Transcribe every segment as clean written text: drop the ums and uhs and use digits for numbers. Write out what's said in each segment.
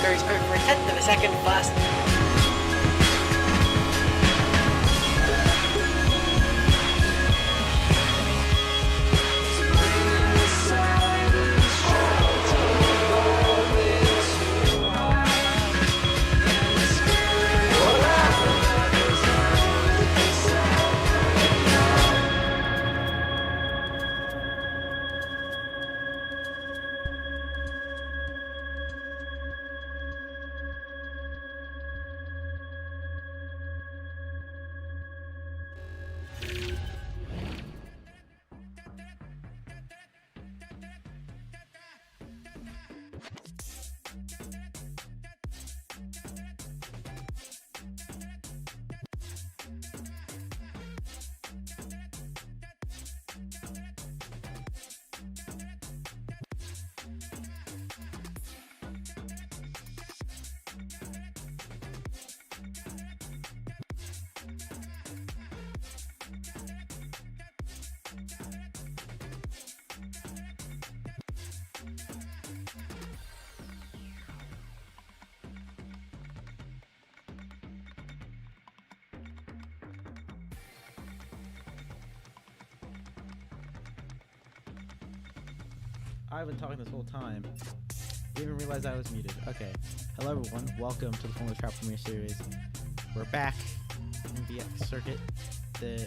Series over for a tenth of a second fast. I've been talking this whole time. Didn't realize I was muted. Okay. Hello everyone. Welcome to the Formula Trout Premier Series. We're back in the Circuit de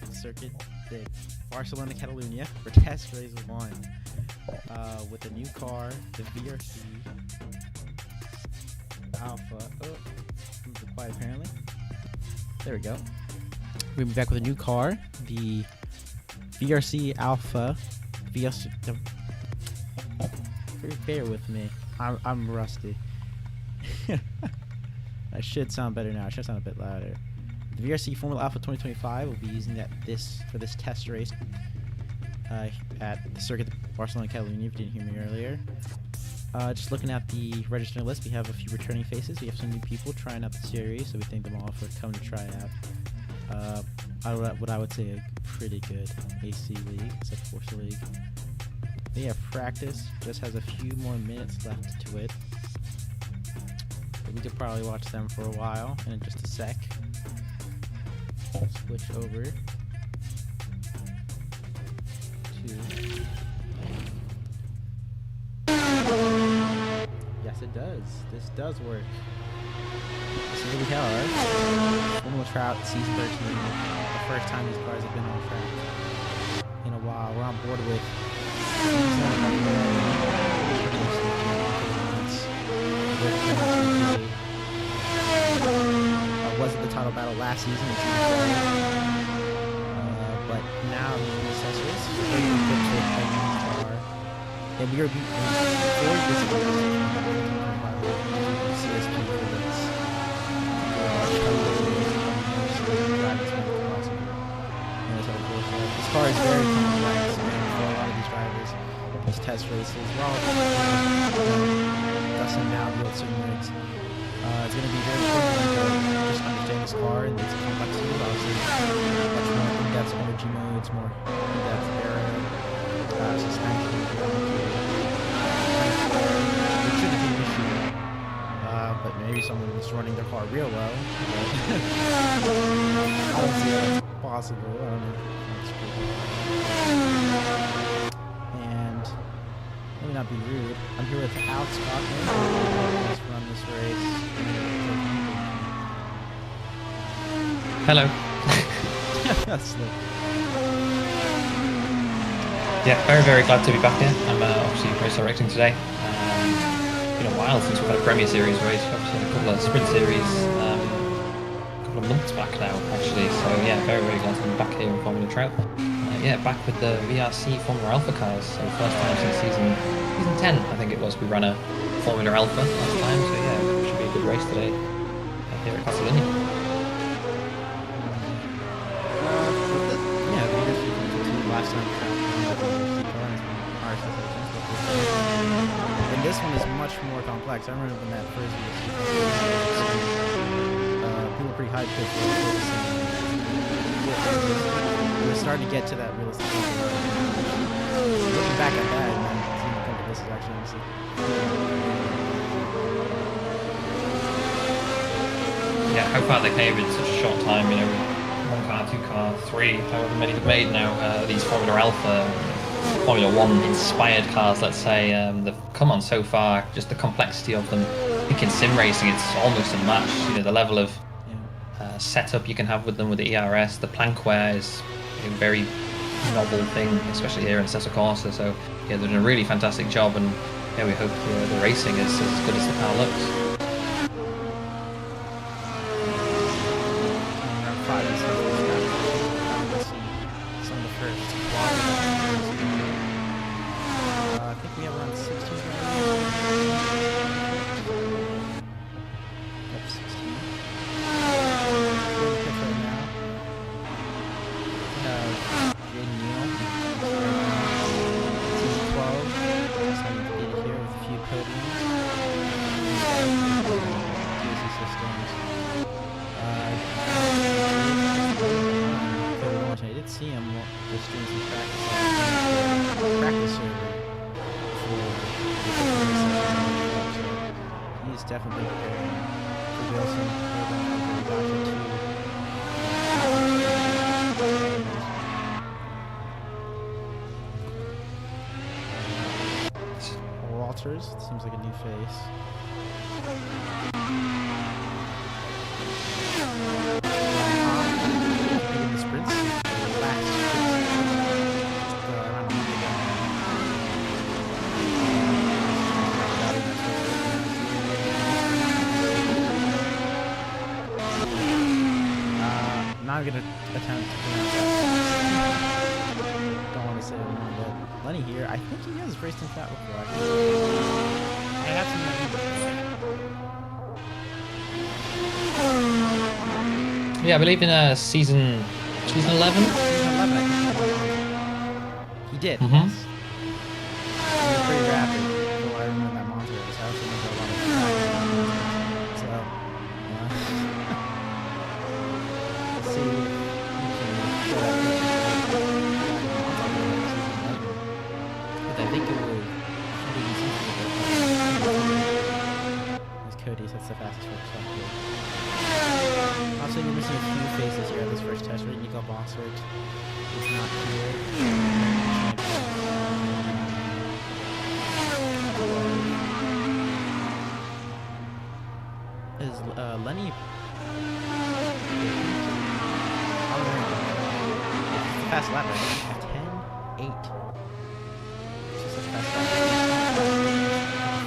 Barcelona-Catalunya for test race 1 with a new car, the VRC Alpha. Oh, moved quiet apparently. There we go. We're gonna be back with a new car, the VRC Alpha. Bear with me. I'm rusty. I should sound better now. I should sound a bit louder. The VRC Formula Alpha 2025 will be using for this test race at the Circuit de Barcelona-Catalunya. If you didn't hear me earlier. Just looking at the registering list, we have a few returning faces. We have some new people trying out the series, so we thank them all for coming to try it out. What I would say a pretty good AC league, it's a Force League. But yeah, practice just has a few more minutes left to it. But we could probably watch them for a while, and in just a sec, switch over to. Yes, it does. This does work. This is really hell, right? Formula Trout Season 13. The first time these cars have been on track in a while. We're on board with. Wasn't the title battle last season, but now the accessories and we are this car is very complex for a lot of these drivers. These test races, well, Dustin now built some rigs. It's going to be very important to just understand this car and its complexity. Obviously, much more in-depth energy modes, more in-depth aero, suspension, it shouldn't be an issue. But maybe someone was running their car real well. I don't see that's possible. I don't know. And let me not be rude. I'm here with Alex Scotland. Let's run this race. Hello. That's Yeah, very, very glad to be back here. I'm obviously race directing today. It's been a while since we've had a Premier Series race. We've obviously had a couple of sprint series a couple of months back now, actually. So yeah, very, very glad to be back here in Formula Trout. Yeah, back with the VRC Formula Alpha cars. So first time since season 10, I think it was. We ran a Formula Alpha last time. So yeah, it should be a good race today here at Catalunya. Last time and this one is much more complex. I remember when that first people were pretty hyped because we're starting to get to that realistic. Looking back at that and then seeing the this is actually honestly. yeah, how far they came in such a short time. You know, one car, two car, three, however many they've made now. These Formula Alpha, Formula One inspired cars, let's say, they've come on so far. Just the complexity of them. I think in sim racing, it's almost unmatched. You know, the level of setup you can have with them with the ERS, the plank wear is a very novel thing, especially here in Sesto Corsa. So yeah, they're doing a really fantastic job, and yeah, we hope the racing is as good as the car looks. I think we have around 16 Yep, 16. I did see him just doing some practice server for he's definitely preparing for Wilson. Walters seems like a new face. In the sprints, I'm gonna attempt to pronounce that. Don't want to say it wrong, but Lenny here, I think he has raced in fat before. I have some. Yeah, I believe in season 11. Season 11, I think. He did. Mm-hmm. Yes. He was pretty rapid. So I remember that monster. So I also remember a lot of so, let's see if we can show that picture. But I think it will. There's Cody's. That's the fastest first stop here. Also, you're missing a few faces here at this first test. Right? Nico Bossert is not here. Is Lenny? Fast lap, right? 10-8. It's just a fast lap.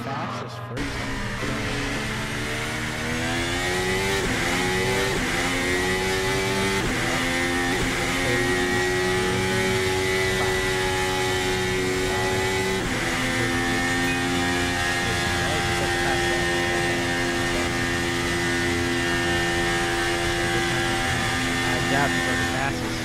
Fastest first. Yeah, for the fastest.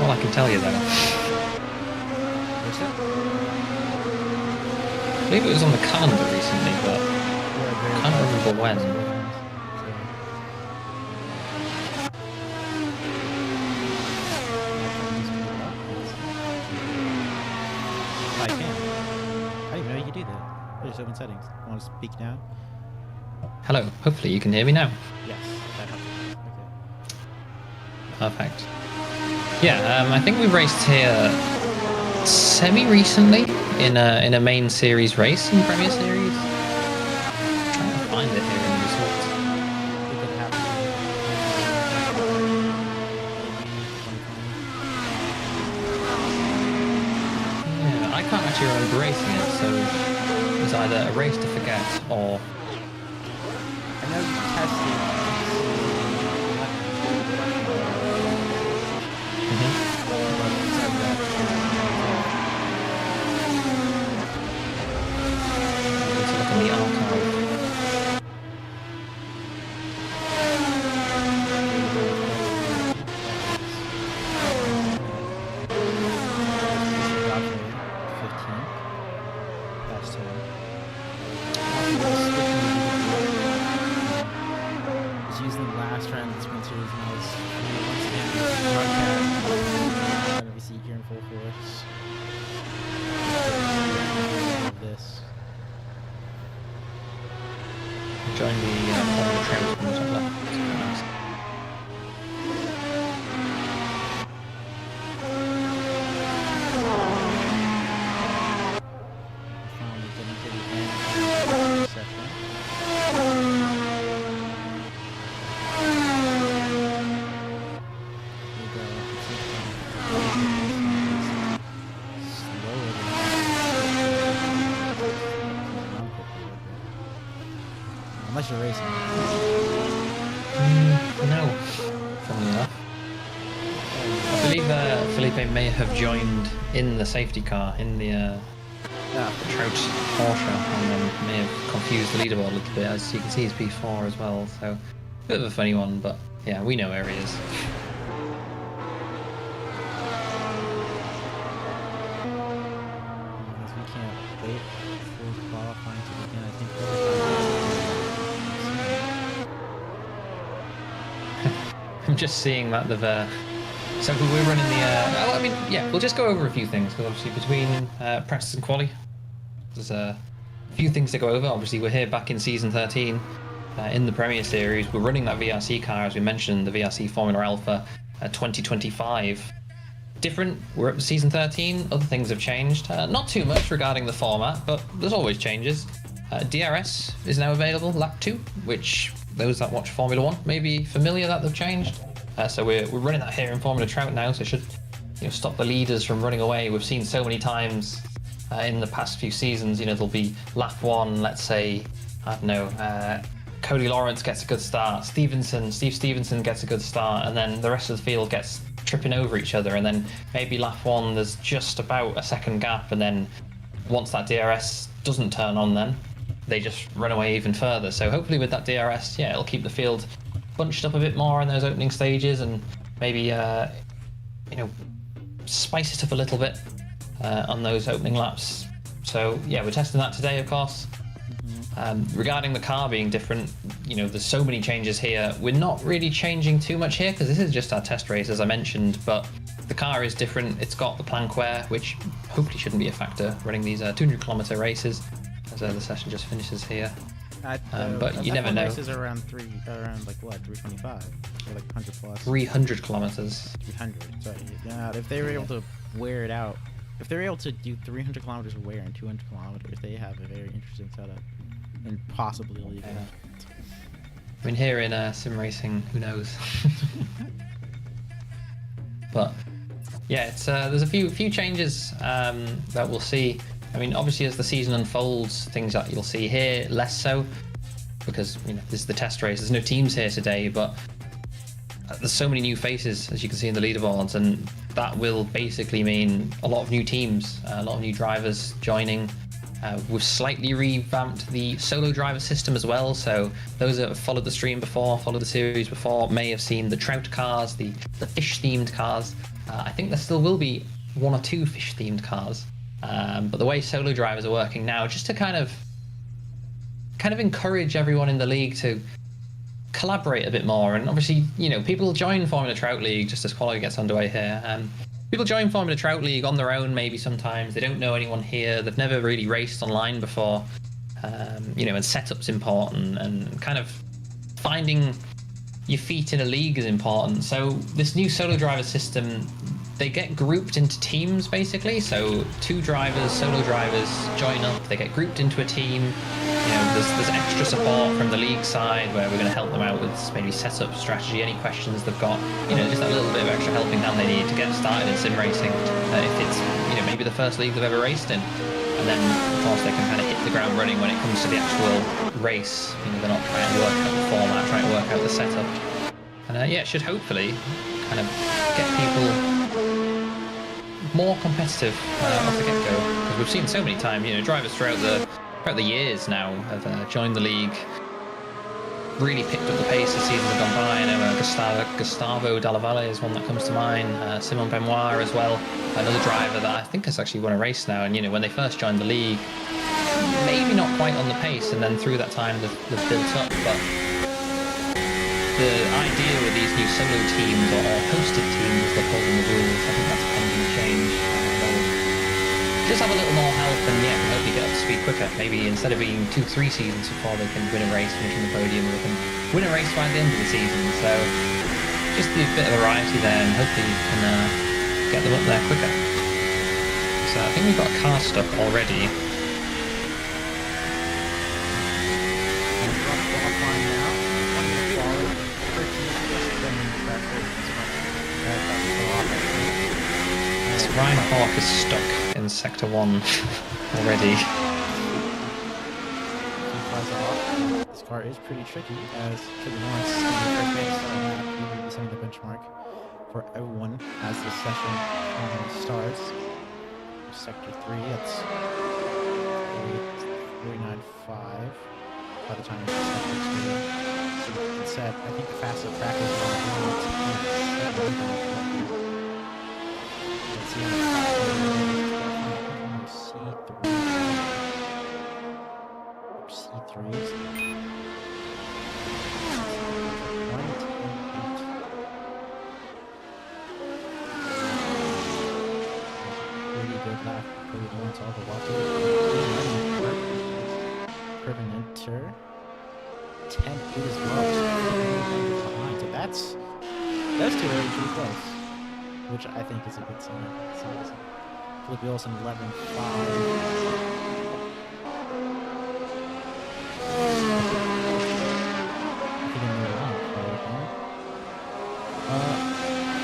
All I can tell you though. What's that? I believe it was on the calendar recently, but I can't remember when. I can. I didn't even know you could do that. There's open settings. Want to speak now? Hello, hopefully you can hear me now. Yes, that helps. Okay. Perfect. Yeah, I think we raced here semi-recently in a main series race in Premier Series. I'm trying to find it here in the results. Did that happen? actually remember racing it, so it was either a race to forget or... I know you tested. Let's look in the archive. Using the last round of the sprint series, and I was once again broadcast. We see here in full force. This. Join the Formula Trout from the top left. Finally getting to the end of the session. Unless you're racing. No, funnily enough. I believe Felipe may have joined in the safety car, in the Trout Porsche, and then may have confused the leaderboard a little bit. As you can see, he's P4 as well, so a bit of a funny one, but yeah, we know where he is. We can't wait for qualifying to begin. I think I'm just seeing that they've... So we're running the... I mean, yeah, we'll just go over a few things, because obviously between practice and quali, there's a few things to go over. Obviously, we're here back in Season 13 in the Premier Series. We're running that VRC car, as we mentioned, the VRC Formula Alpha 2025. Different, we're up to Season 13, other things have changed. Not too much regarding the format, but there's always changes. DRS is now available, lap 2, which those that watch Formula 1 may be familiar that they've changed. So we're running that here in Formula Trout now, so it should stop the leaders from running away. We've seen so many times in the past few seasons, there'll be lap 1, let's say, I don't know, Cody Lawrence gets a good start, Steve Stevenson gets a good start, and then the rest of the field gets tripping over each other, and then maybe lap 1 there's just about a second gap, and then once that DRS doesn't turn on, then they just run away even further. So hopefully with that DRS, yeah, it'll keep the field bunched up a bit more in those opening stages, and maybe spice it up a little bit on those opening laps. So yeah, we're testing that today, of course. Regarding the car being different, there's so many changes here. We're not really changing too much here because this is just our test race, as I mentioned, but the car is different. It's got the plank wear, which hopefully shouldn't be a factor running these 200-kilometer races, as the session just finishes here. But you never know. Races are around 325 or like 100 plus. 300 kilometers. 300. Sorry. Yeah, if they were able to wear it out, if they're able to do 300 kilometers of wear and 200 kilometers, they have a very interesting setup, and possibly illegal. Yeah. I mean, here in sim racing, who knows? But yeah, it's there's a few changes that we'll see. I mean, obviously, as the season unfolds, things that you'll see here, less so, because this is the test race. There's no teams here today, but there's so many new faces, as you can see in the leaderboards, and that will basically mean a lot of new teams, a lot of new drivers joining. We've slightly revamped the solo driver system as well, so those that have followed the stream before, followed the series before, may have seen the trout cars, the fish-themed cars. I think there still will be 1 or 2 fish-themed cars. But the way solo drivers are working now, just to kind of encourage everyone in the league to collaborate a bit more. And obviously, people join Formula Trout League just as quality gets underway here. People join Formula Trout League on their own, maybe sometimes. They don't know anyone here. They've never really raced online before. And setup's important, and kind of finding your feet in a league is important. So this new solo driver system, they get grouped into teams basically. So 2 drivers, solo drivers join up, they get grouped into a team. There's extra support from the league side where we're going to help them out with maybe setup strategy, any questions they've got, just that little bit of extra helping hand they need to get started in sim racing. If it's maybe the first league they've ever raced in. And then, of course, they can kind of hit the ground running when it comes to the actual race. They're not trying to work out the format, trying to work out the setup. And yeah, it should hopefully kind of get people more competitive off the get-go. Because we've seen so many times, drivers throughout the years now have joined the league, really picked up the pace as seasons have gone by. I know Gustavo Dalla Valle is one that comes to mind. Simon Benoit as well, another driver that I think has actually won a race now. And when they first joined the league, maybe not quite on the pace, and then through that time they've built up. But the idea with these new solo teams or hosted teams, as they're called in the rules, I think that's pending change. Just have a little more help, and yeah, hopefully get up to speed quicker. Maybe instead of being 2-3 seasons before they can win a race, finish on the podium, they can win a race by the end of the season. So just a bit of variety there, and hopefully you can get them up there quicker. So I think we've got a car stuck already. Ryan Hawk is stuck in Sector 1 already. This car is pretty tricky, as Kevin Lawrence in the first race setting the benchmark for everyone as the session starts. Sector 3, that's 3.95 by the time it's Sector 2. So you can set, I think the fastest track is C3s. Really good lap. Really wants all the walking. Curve and enter. 10-8 as well. Behind. So those two are pretty close, which I think is a good sign. Felipe Wilson 11.5.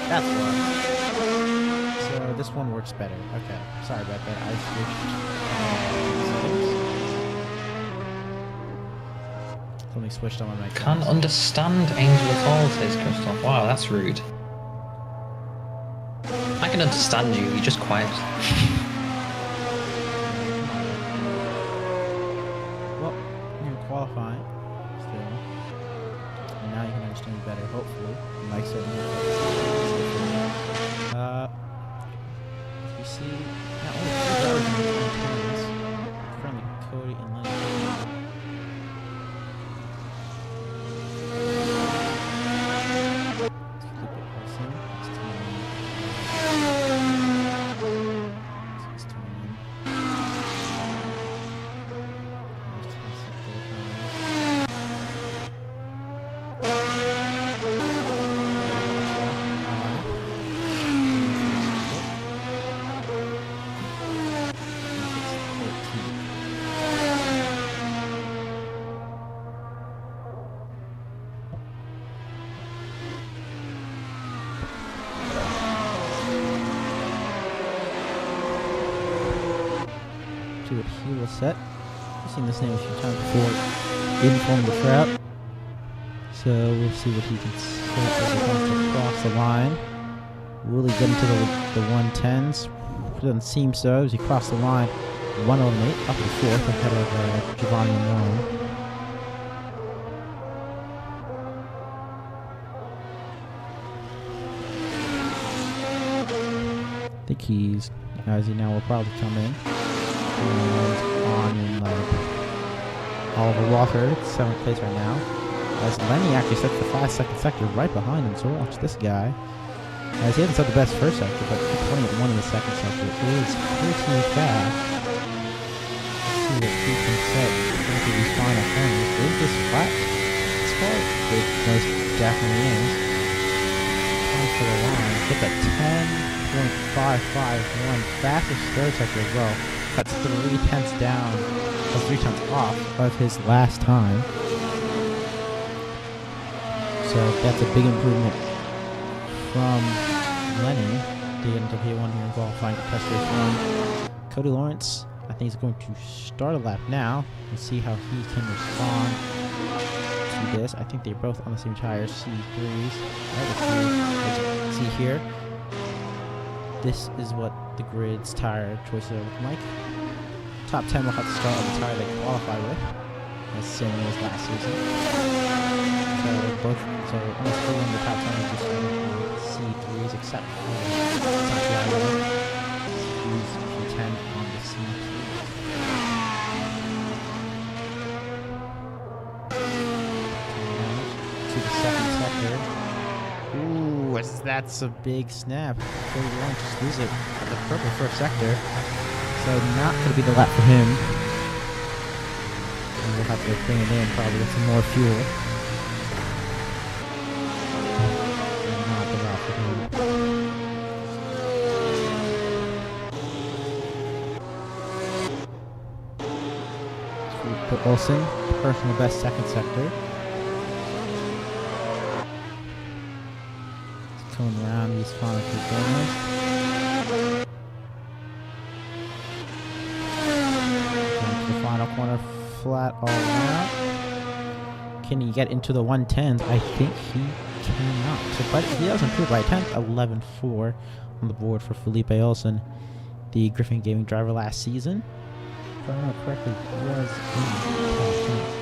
That's why. So this one works better. Okay, sorry about that. I switched. Only switched on my mic. Can't understand Angel at all, says Christoph. Wow, that's rude. I can understand you, you're just quiet. Well, you're qualifying still. And now you can understand me better, hopefully. Mike said as we see, not only two drivers in the 2020s, friendly Cody and Lenny. To what he will set. I've seen this name a few times before in Formula Trout. So we'll see what he can set as he wants to cross the line. Will he get into the 110s? Doesn't seem so as he crossed the line. 108 up to 4th ahead of Giovanni Moore. I think he's, as he now will probably come in. And on in Oliver Walker, 7th place right now. As Lenny actually sets the 5-second sector right behind him, so watch this guy. As he hasn't set the best first sector, but 20-1 in the second sector is pretty fast. Let's see what he can set into these final corners. Is this flat? This car? It most definitely is. Time for the line. Hit that 10.551 fastest third sector as well. That's 3/10 down, or 3/10 off of his last time. So that's a big improvement from Lenny. to get into P1 here in qualifying for test race 1. Cody Lawrence, I think, is going to start a lap now and see how he can respond to this. I think they're both on the same tires, C3s. Let's see here. This is what the grid's tire choices are looking like. Top 10 will have to start on the tire they qualify with, as same as last season. So almost everyone in the top 10 will just start on C3s except for Santiago, who's P10 on the C3. To the second sector. Ooh, that's a big snap. Cody Lawrence just lose it at the purple first sector. So not going to be the lap for him. And we'll have to bring it in probably with some more fuel. And not the lap for him. So we put Olsen, personal best second sector. Coming around these final two corners. Going to the final corner, flat all around. Can he get into the 110s? I think he cannot. So, but he does improve by a 10th, 11.4 on the board for Felipe Olsen, the Griffin Gaming driver last season. If I remember correctly, he was in the top 10.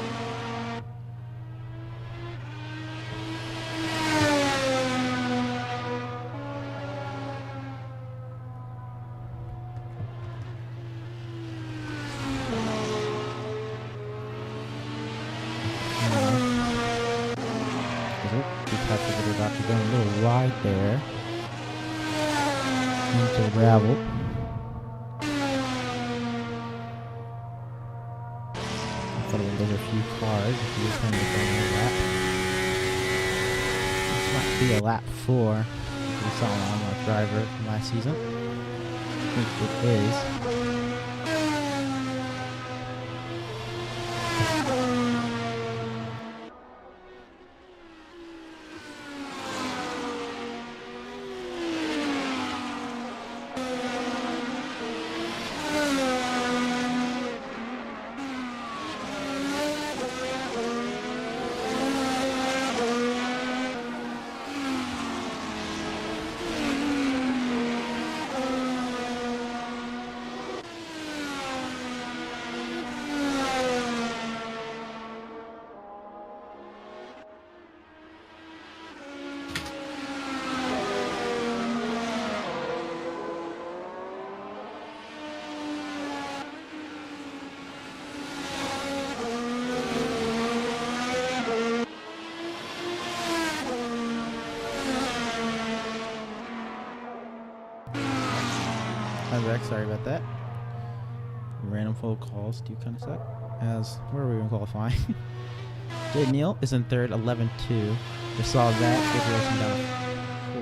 Going a little wide there into the gravel. I thought there were a few cars if you were trying to go lap. This might be a lap 4 we saw on our driver from last season. I think it is. Hi Rex, sorry about that. Random phone calls do kind of suck. As where are we in qualifying? Jade Neal is in third, 11-2. We saw that. Good racing down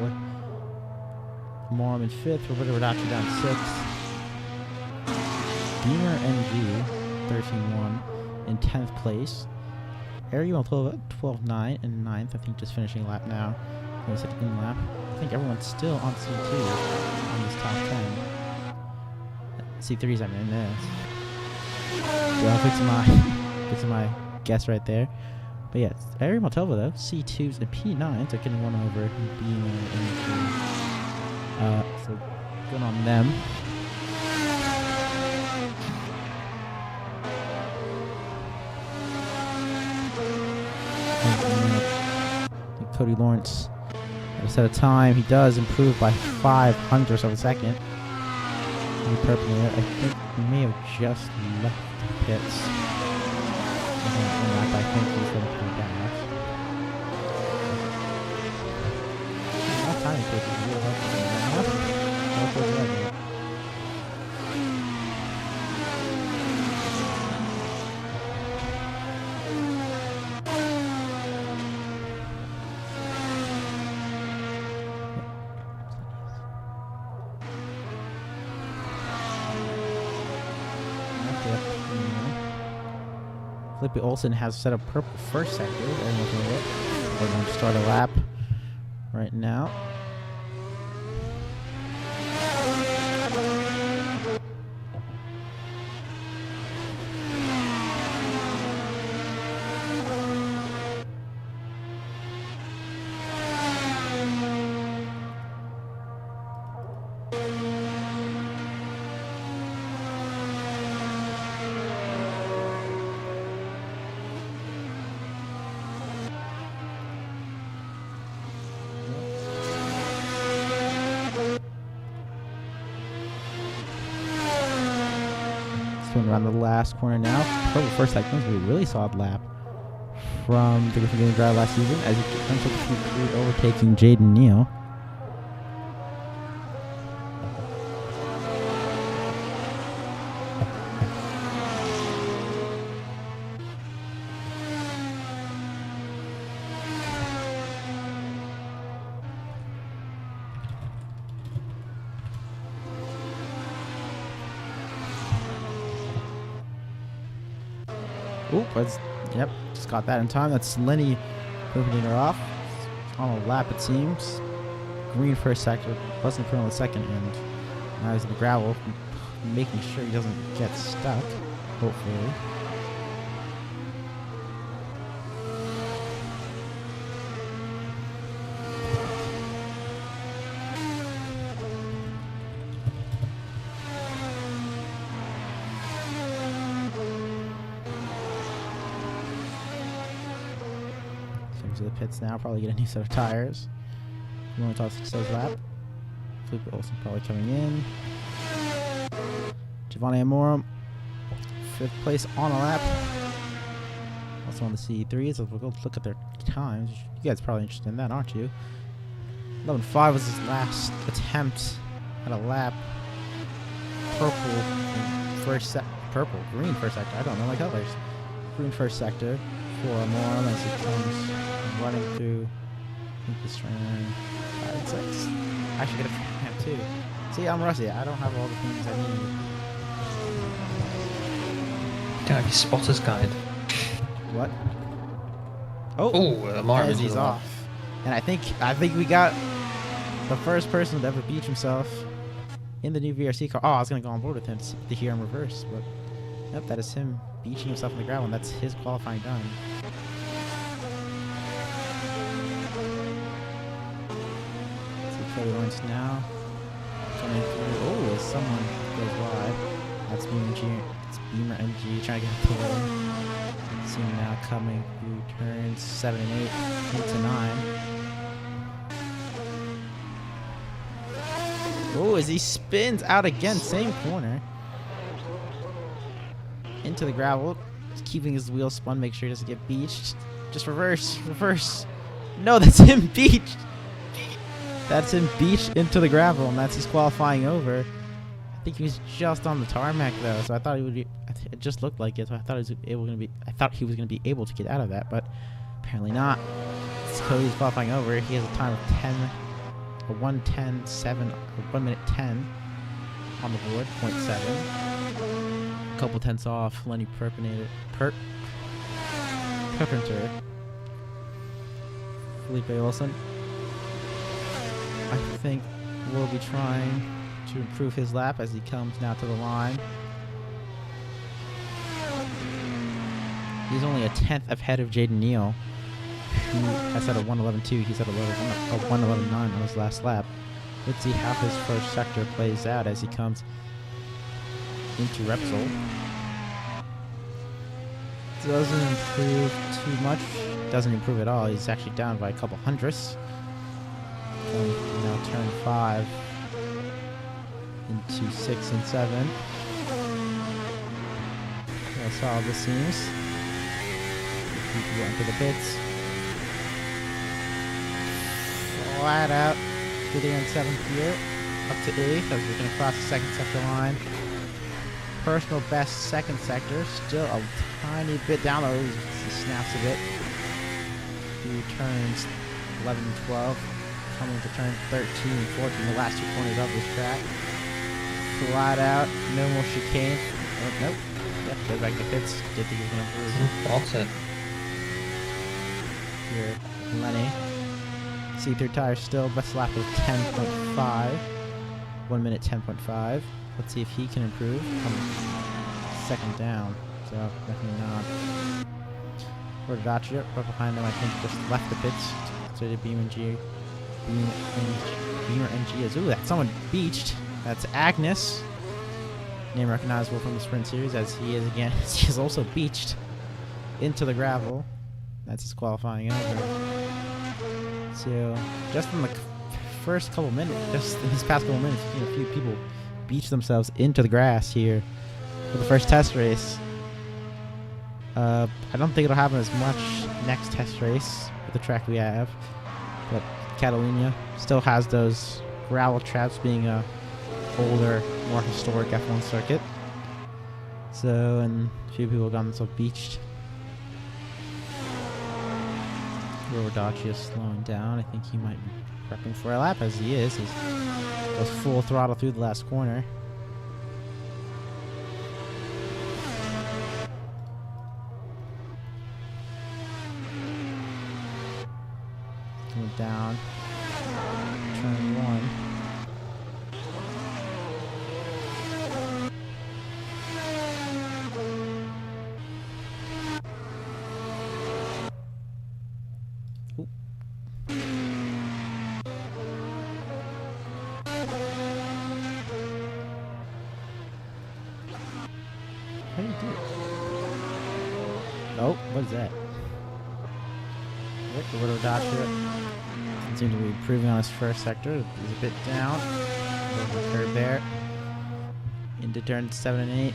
4th. Morum in 5th. Roberto Rodacci down 6th. Beamer NG 13-1 in 10th place. Ariel Montova 12-9 in 9th. I think just finishing a lap now. I said in lap. I think everyone's still on C2 on this top 10. C3s, I mean, this. Yeah, fixing my guess right there. But yeah, Ariel Montova though, C2s and P9s are getting one over Beamer and so good on them. And Cody Lawrence at a set of time, he does improve by 0.05 of a second. Purple there. I think he may have just left the pits. I think he's going to come back. Not time to take it. Real helpful. Felipe Olsen has set up purple first sector. We're going to start a lap right now. Coming around the last corner now. Purple first second, a really solid lap from the Griffin Gaming driver last season as he comes to the Q3, overtaking Jaden Neal. Oop, yep, just got that in time. That's Lenny moving her off. On a lap, it seems. Green first sector, wasn't put on the second end. Now he's in the gravel, making sure he doesn't get stuck, hopefully. To the pits now, probably get a new set of tires. You want to toss Stills lap. Felipe Olsen probably coming in. Giovanni Amorum, 5th place on a lap. Also on the C3s. So we'll go look at their times. You guys are probably interested in that, aren't you? 11.5 was his last attempt at a lap. Green first sector. I don't know my colors. Green first sector for Amorum as he comes running through this turn 5 and 6. I should get a fan too. See, I'm rusty. I don't have all the things I need. You don't have your spotter's guide. What? Oh, Marvin's he's off. And I think we got the first person to ever beach himself in the new VRC car. Oh, I was gonna go on board with him to hear him reverse, but yep, that is him beaching himself in the gravel, and that's his qualifying done. Cody Lawrence now coming through. Oh, as someone goes wide. That's Beamer NG trying to get the win. Let's see him now coming through turns 7 and 8 into 9. Oh, as he spins out again, same corner. Into the gravel, just keeping his wheel spun, make sure he doesn't get beached. Just reverse. No, that's him beached. That's him beached into the gravel, and that's his qualifying over. I think he was just on the tarmac though, so I thought he would be. It just looked like it, so I thought he was gonna be able to get out of that, but apparently not. It's Cody's qualifying over. He has a time of 1 minute 10 on the board, 0.7. A couple tenths off. Lenny Perpenter. Felipe Olsen, I think, will be trying to improve his lap as he comes now to the line. He's only a 10th ahead of Jaden Neal, who has had a 1:11.2. He's had a 1:11.9 on his last lap. Let's see how his first sector plays out as he comes into Repsol. Doesn't improve too much. Doesn't improve at all. He's actually down by a couple hundredths. Now turn 5 into 6 and 7. That's how this seems. People enter the pits. Flat out to the end 7th gear. Up to 8th as we're going to cross the second sector line. Personal best second sector. Still a tiny bit down though. He snaps a bit. Through turns 11 and 12. Coming to turn 13 and 14, the last 2 corners of this track. Flat out, no more chicane. Oh, nope. Yep, goes back to pits. Did think he was going to improve. That's it. Here, Lenny. C3 tires still, best lap of 10.5. 1 minute 10.5. Let's see if he can improve. Second down, so definitely not. Rodaccia, right behind them, I think, just left the pits. So did Beamer NG is. Ooh, that's someone beached. That's Agnes. Name recognizable from the Sprint Series, as he is again. He is also beached into the gravel. That's his qualifying over. So, just in the first couple minutes, just in these past couple minutes, a few people beached themselves into the grass here for the first test race. I don't think it'll happen as much next test race with the track we have, but Catalunya still has those gravel traps, being a older, more historic F1 circuit. So, and a few people got themselves beached. Rodacci is slowing down. I think he might be prepping for a lap, as he is. He goes full throttle through the last corner. Coming down. Turn 1. How do you do it? Oh, what is that? Roberto Dacia seems to be improving on his first sector. He's a bit down. Over the curve there. Into turn 7 and 8.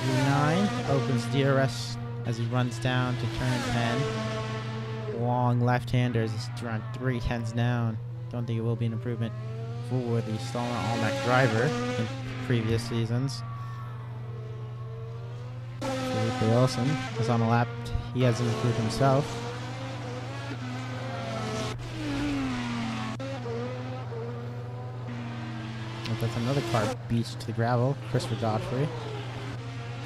9. Opens DRS as he runs down to turn 10. Long left-handers. He's around 3/10s down. Don't think it will be an improvement for the Stallman Allmac driver in previous seasons. Felipe Wilson is on a lap. He hasn't improved himself. And that's another car beached to the gravel. Christopher Godfrey.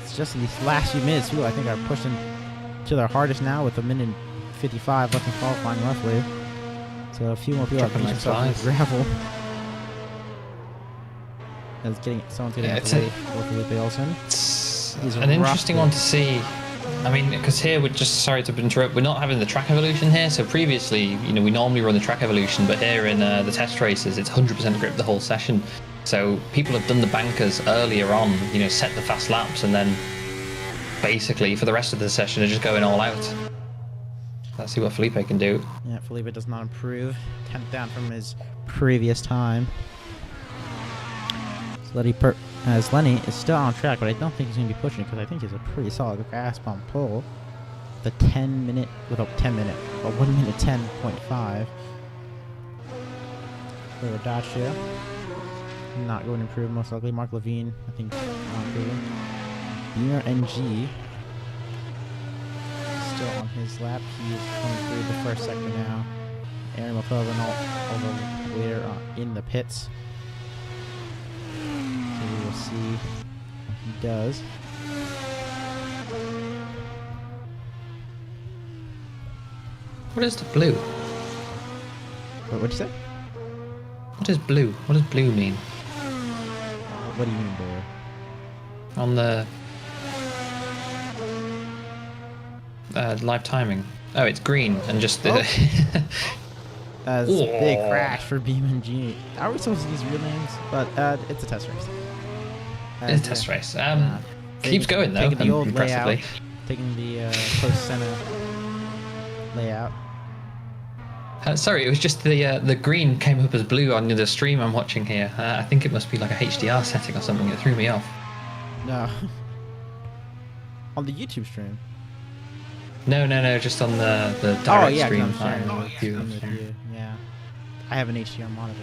It's just these last few minutes, who I think are pushing to their hardest now, with a minute 55 left in qualifying roughly. So a few more people are beaching themselves in the gravel. Someone's getting out of the way for Felipe Wilson. It's an interesting one to see. I mean, because here we're just, sorry to interrupt, we're not having the track evolution here. So previously, you know, we normally run the track evolution, but here in the test races, it's 100% grip the whole session. So people have done the bankers earlier on, you know, set the fast laps, and then basically for the rest of the session, they're just going all out. Let's see what Felipe can do. Yeah, Felipe does not improve. 10th down from his previous time. So Lenny is still on track, but I don't think he's going to be pushing, because I think he's a pretty solid grasp on pole. The 1 minute 10.5. For Dacia. Not going to improve, most likely. Mark Levine, I think, not improving. Beamer NG. Still on his lap. He is coming through the first sector now. Aaron McClellan over later in the pits. So we will see what he does. What is the blue? What'd you say? What is blue? What does blue mean? What do you mean, Bear? On the live timing. Oh, it's green and just the. That's a big crash for Beam and G. Are we supposed to use real names? But it's a test race. It's a test race. Keeps going though. Taking the old impressively. layout. Taking the close center layout. Sorry, it was just the green came up as blue on the stream I'm watching here. I think it must be like a HDR setting or something. It threw me off. No. On the YouTube stream. No, just on the direct stream. Yeah. I have an HDR monitor,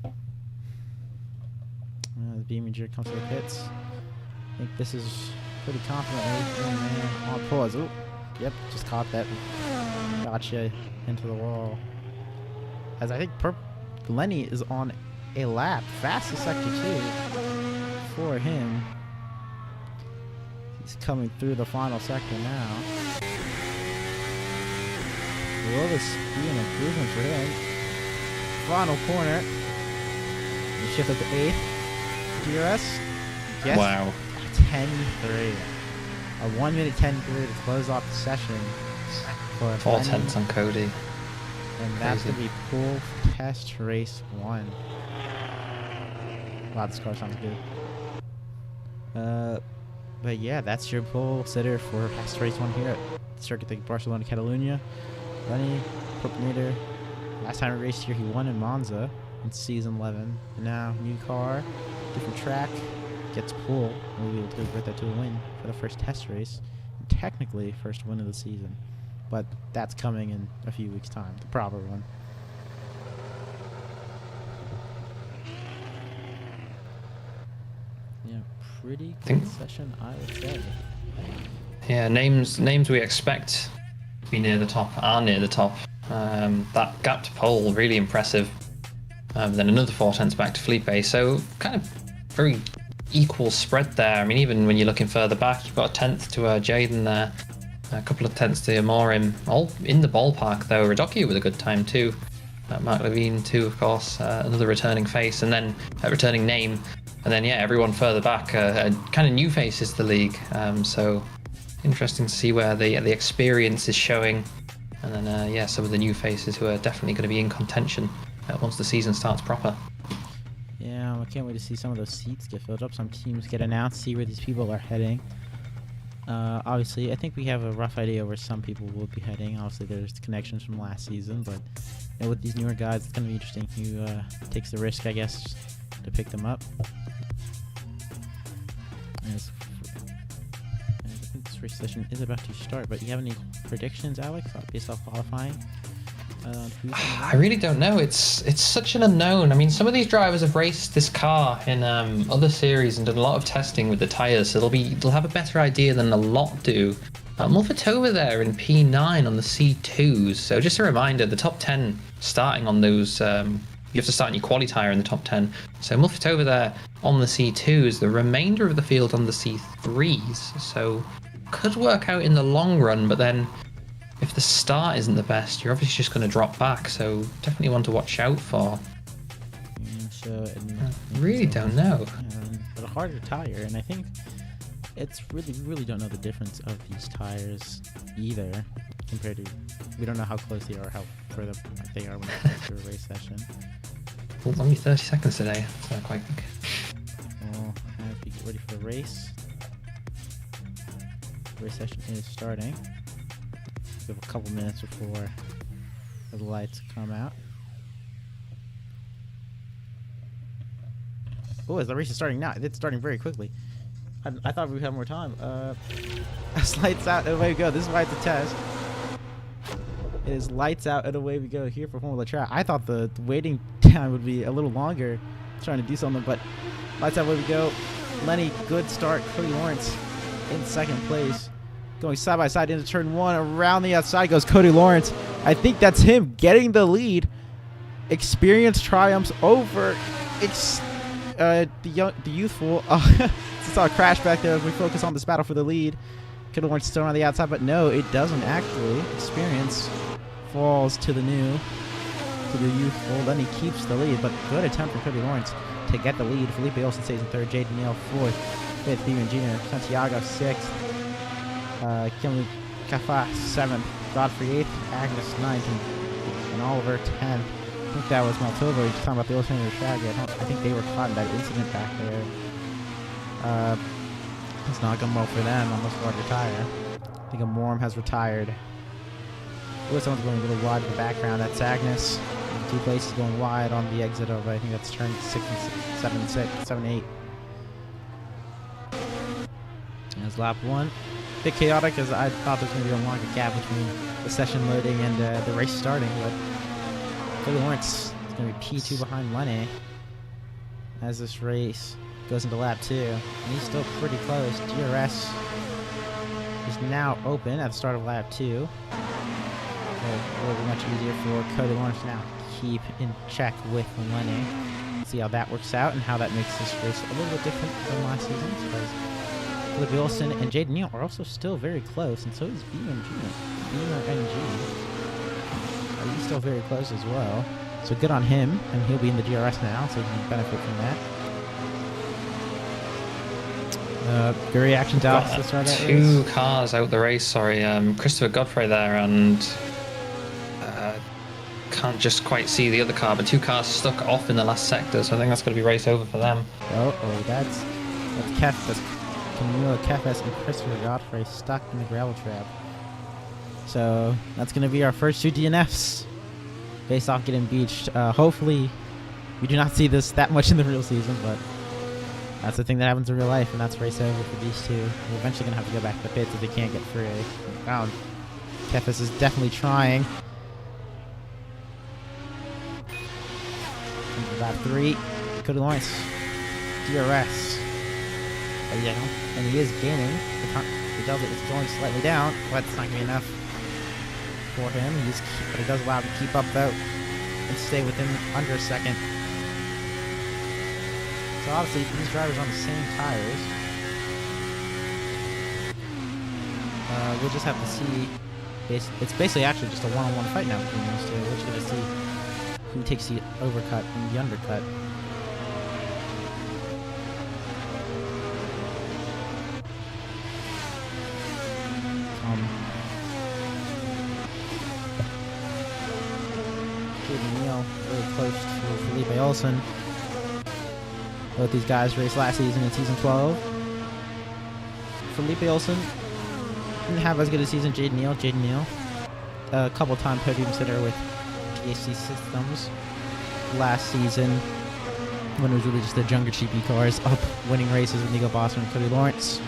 so the Beam and Gear comes to the pits. I think this is pretty confidently on pause. Ooh. Yep, just caught that. Gotcha into the wall. As I think Lenny is on a lap. Fastest sector 2 for him. He's coming through the final sector now. Will this be an improvement for him? Final corner. He shift up to 8th. DRS. Yes. Wow. 10-3. A 1 minute 10-3 to close off the session. 4/10 on Cody. And that's going to be pool test race 1. Wow, this car sounds good. But yeah, that's your pole sitter for test race 1 here at Circuit de Barcelona-Catalunya. Lenny Propinator. Last time he raced here, he won in Monza in season 11. And now, new car. different track, gets pole, we'll be able to convert that to a win for the first test race. And technically, first win of the season. But that's coming in a few weeks' time, the proper one. Yeah, pretty good session, I would say. Yeah, names we expect to be near the top are near the top. That gap to pole, really impressive. Then another 4/10 back to Felipe, so kind of very equal spread there. I mean, even when you're looking further back, you've got a 10th to Jaden there, a couple of 10ths to Amorim, all in the ballpark though. Radokia with a good time too. Mark Levine too, of course, another returning face, and then a returning name, and then yeah, everyone further back, kind of new faces to the league. So interesting to see where the experience is showing, and then yeah, some of the new faces who are definitely going to be in contention once the season starts proper. Yeah, I can't wait to see some of those seats get filled up, some teams get announced, see where these people are heading. Obviously, I think we have a rough idea where some people will be heading. Obviously, there's connections from last season, but you know, with these newer guys, it's going to be interesting who takes the risk, I guess, to pick them up. And I think this race session is about to start, but you have any predictions, Alex, based off qualifying? I really don't know. It's such an unknown. I mean, some of these drivers have raced this car in other series and done a lot of testing with the tyres, so they'll have a better idea than a lot do. Mulfatova there in P9 on the C2s. So just a reminder, the top 10 starting on those, you have to start in your quali tyre in the top 10. So Mulfatova there on the C2s, the remainder of the field on the C3s. So could work out in the long run, but then if the start isn't the best, you're obviously just going to drop back, so definitely one to watch out for. Yeah, so I really don't know. But a harder tire, and I think it's we really don't know the difference of these tires either, compared to, we don't know how close they are, how further they are when it comes to a race session. Well, only 30 seconds today, so quite quick. Well, as we get ready for the race, the race session is starting. We have a couple minutes before the lights come out. Oh, as the race is starting now, it's starting very quickly. I thought we'd have more time. As lights out and away we go. This is why it's a test. It is lights out and away we go here for Formula Trout. I thought the waiting time would be a little longer, trying to do something, but lights out, away we go. Lenny, good start. Cody Lawrence in second place. Going side by side into turn one. Around the outside goes Cody Lawrence. I think that's him getting the lead. Experience triumphs over the youthful. Saw a crash back there as we focus on this battle for the lead. Cody Lawrence still on the outside, but no, it doesn't actually. Experience falls to the youthful. Then he keeps the lead, but good attempt for Cody Lawrence to get the lead. Felipe Olsen stays in third. Jaden Neal fourth. Fifth, Steven Jr. Santiago sixth. Kimberly Kafa 7th, Godfrey 8th, Agnes 9th, and Oliver 10th. I think that was Maltova. We were just talking about the alternative track. I think they were caught in that incident back there. It's not going well for them. Almost larger tire. I think Amorim has retired. Lewis someone's going a little wide in the background. That's Agnes. Two places going wide on the exit of, I think that's turn 7, 8. There's lap 1. Bit chaotic, as I thought there's going to be a longer gap between the session loading and the race starting, but Cody Lawrence is going to be P2 behind Lenny as this race goes into lap 2, and he's still pretty close. DRS is now open at the start of lap 2. So it will be much easier for Cody Lawrence now to keep in check with Lenny. See how that works out and how that makes this race a little bit different than last season, because Felipe Olsen and Jaden Neal are also still very close, and so is BMG. He's still very close as well. So good on him, and he'll be in the DRS now, so he can benefit from that. Good reaction to Alex to start that race. Two cars out the race, sorry. Christopher Godfrey there, and can't just quite see the other car, but two cars stuck off in the last sector, so I think that's going to be race over for them. That's Camilo Kefes and Christopher Godfrey stuck in the gravel trap. So that's going to be our first 2 DNFs based off getting beached. Hopefully we do not see this that much in the real season, but That's the thing that happens in real life, and that's race over for these two. We're eventually going to have to go back to the pits if they can't get free. Wow, Kefis is definitely trying. Lap 3, Cody Lawrence, DRS. And he is gaining. The delta is going slightly down, but it's not going to be enough for him. But he does allow him to keep up though and stay within under a second. So obviously these drivers are on the same tires. We'll just have to see. It's basically actually just a one-on-one fight now between those two. We're just going to see who takes the overcut and the undercut. Really close to Felipe Olsen. Both these guys raced last season in season 12. Felipe Olsen didn't have as good a season. Jaden Neal, a couple-time podium sitter with GHC Systems last season when it was really just the younger GP cars up winning races with Nico Bosser and Cody Lawrence.